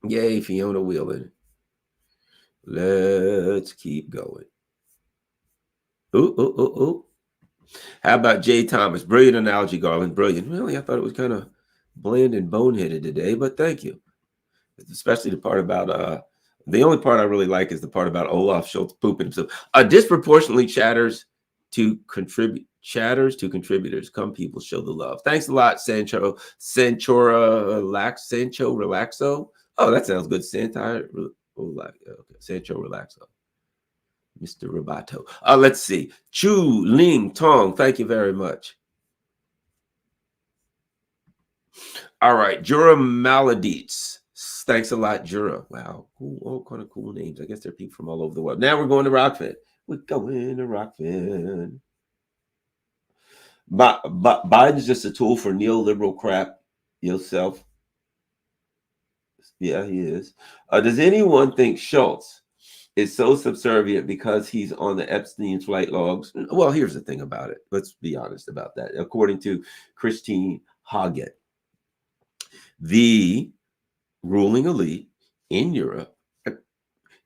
Yay, Fiona Whelan. Let's keep going. Ooh. How about Jay Thomas? Brilliant analogy, Garland. Brilliant. Really, I thought it was kind of bland and boneheaded today, but thank you. Especially the part about the only part I really like is the part about Olaf Scholz pooping himself. Disproportionately chatters to contributors. Come, people, show the love. Thanks a lot, Sancho Relaxo. Oh, that sounds good. Sancho Relaxo. Mr. Robato. Let's see. Chu Ling Tong. Thank you very much. All right, Jura Maladites. Thanks a lot, Jura. Wow, cool, all kind of cool names. I guess they're people from all over the world. Now we're going to Rockfin. We're going to Rockfin. Biden's just a tool for neoliberal crap yourself. Yeah, he is. Does anyone think Scholz is so subservient because he's on the Epstein flight logs? Well, here's the thing about it. Let's be honest about that. According to Christine Hagen, the ruling elite in Europe,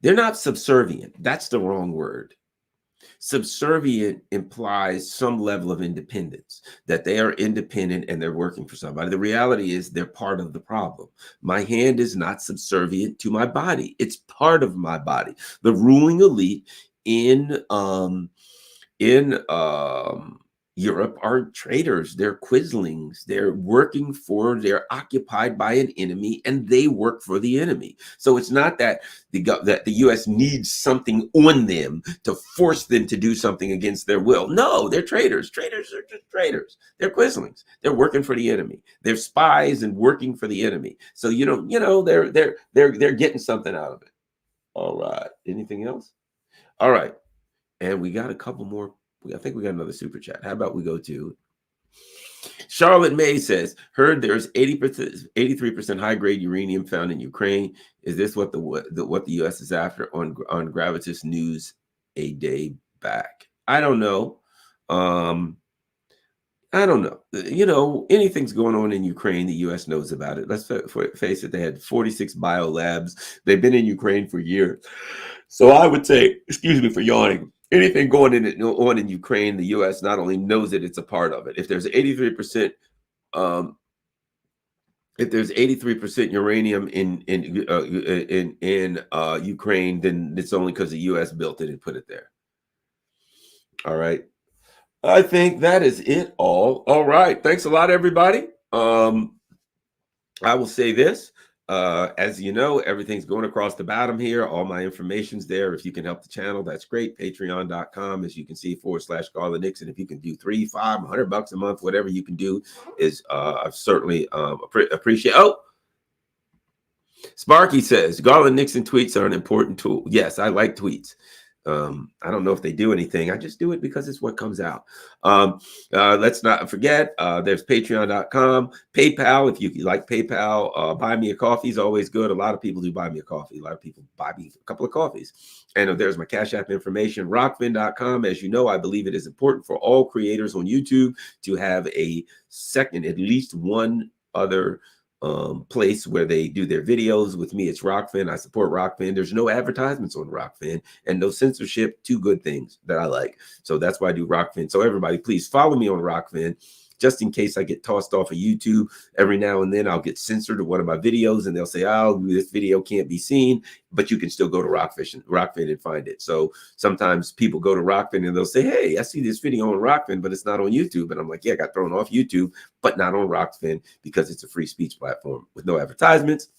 they're not subservient. That's the wrong word. Subservient implies some level of independence, that they are independent and they're working for somebody. The reality is they're part of the problem. My hand is not subservient to my body. It's part of my body. The ruling elite in Europe are traitors. They're quislings. They're occupied by an enemy, and they work for the enemy. So it's not that the U.S. needs something on them to force them to do something against their will. No, they're traitors. Traitors are just traitors. They're quislings. They're working for the enemy. They're spies and working for the enemy. So they're getting something out of it. All right. Anything else? All right. And we got a couple more. I think we got another super chat. How about we go to Charlotte May says, heard there's 83% high grade uranium found in Ukraine. Is this what the U.S. is after on Gravitas News a day back? I don't know. I don't know. You know, anything's going on in Ukraine, the U.S. knows about it. Let's face it, they had 46 bio labs. They've been in Ukraine for years. So I would say, excuse me for yawning, anything on in Ukraine, the U.S. not only knows it, it's a part of it. If there's 83%, um, if there's 83% uranium in Ukraine, then it's only because the U.S. built it and put it there. All right. I think that is it all. All right. Thanks a lot, everybody. I will say this. As you know, everything's going across the bottom here. All my information's there. If you can help the channel, that's great. Patreon.com, as you can see, /Garland Nixon. If you can do $3, $5, $100 a month, whatever you can do is I certainly appreciate. Oh, Sparky says Garland Nixon tweets are an important tool. Yes, I like tweets. I don't know if they do anything. I just do it because it's what comes out. Let's not forget, there's patreon.com, PayPal. If you like PayPal, buy me a coffee is always good. A lot of people do buy me a coffee. A lot of people buy me a couple of coffees. And there's my Cash App information, rockfin.com. As you know, I believe it is important for all creators on YouTube to have a second, at least one other place where they do their videos. With me, it's Rockfin. I support Rockfin. There's no advertisements on Rockfin and no censorship. Two good things that I like. So that's why I do Rockfin. So everybody, please follow me on Rockfin. Just in case I get tossed off of YouTube, every now and then I'll get censored to one of my videos and they'll say, oh, this video can't be seen, but you can still go to Rockfin and find it. So sometimes people go to Rockfin and they'll say, hey, I see this video on Rockfin, but it's not on YouTube. And I'm like, yeah, I got thrown off YouTube, but not on Rockfin because it's a free speech platform with no advertisements.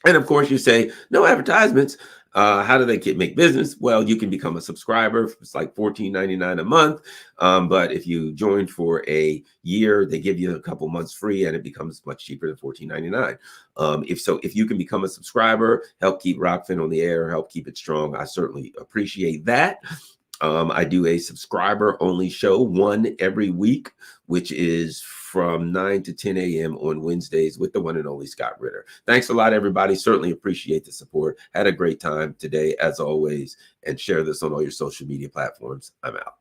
And of course, you say, no advertisements. How do they make business? Well, you can become a subscriber. It's like $14.99 a month. But if you join for a year, they give you a couple months free and it becomes much cheaper than $14.99. If you can become a subscriber, help keep Rockfin on the air, help keep it strong, I certainly appreciate that. I do a subscriber only show, one every week, which is from 9 to 10 a.m. on Wednesdays with the one and only Scott Ritter. Thanks a lot, everybody. Certainly appreciate the support. Had a great time today, as always, and share this on all your social media platforms. I'm out.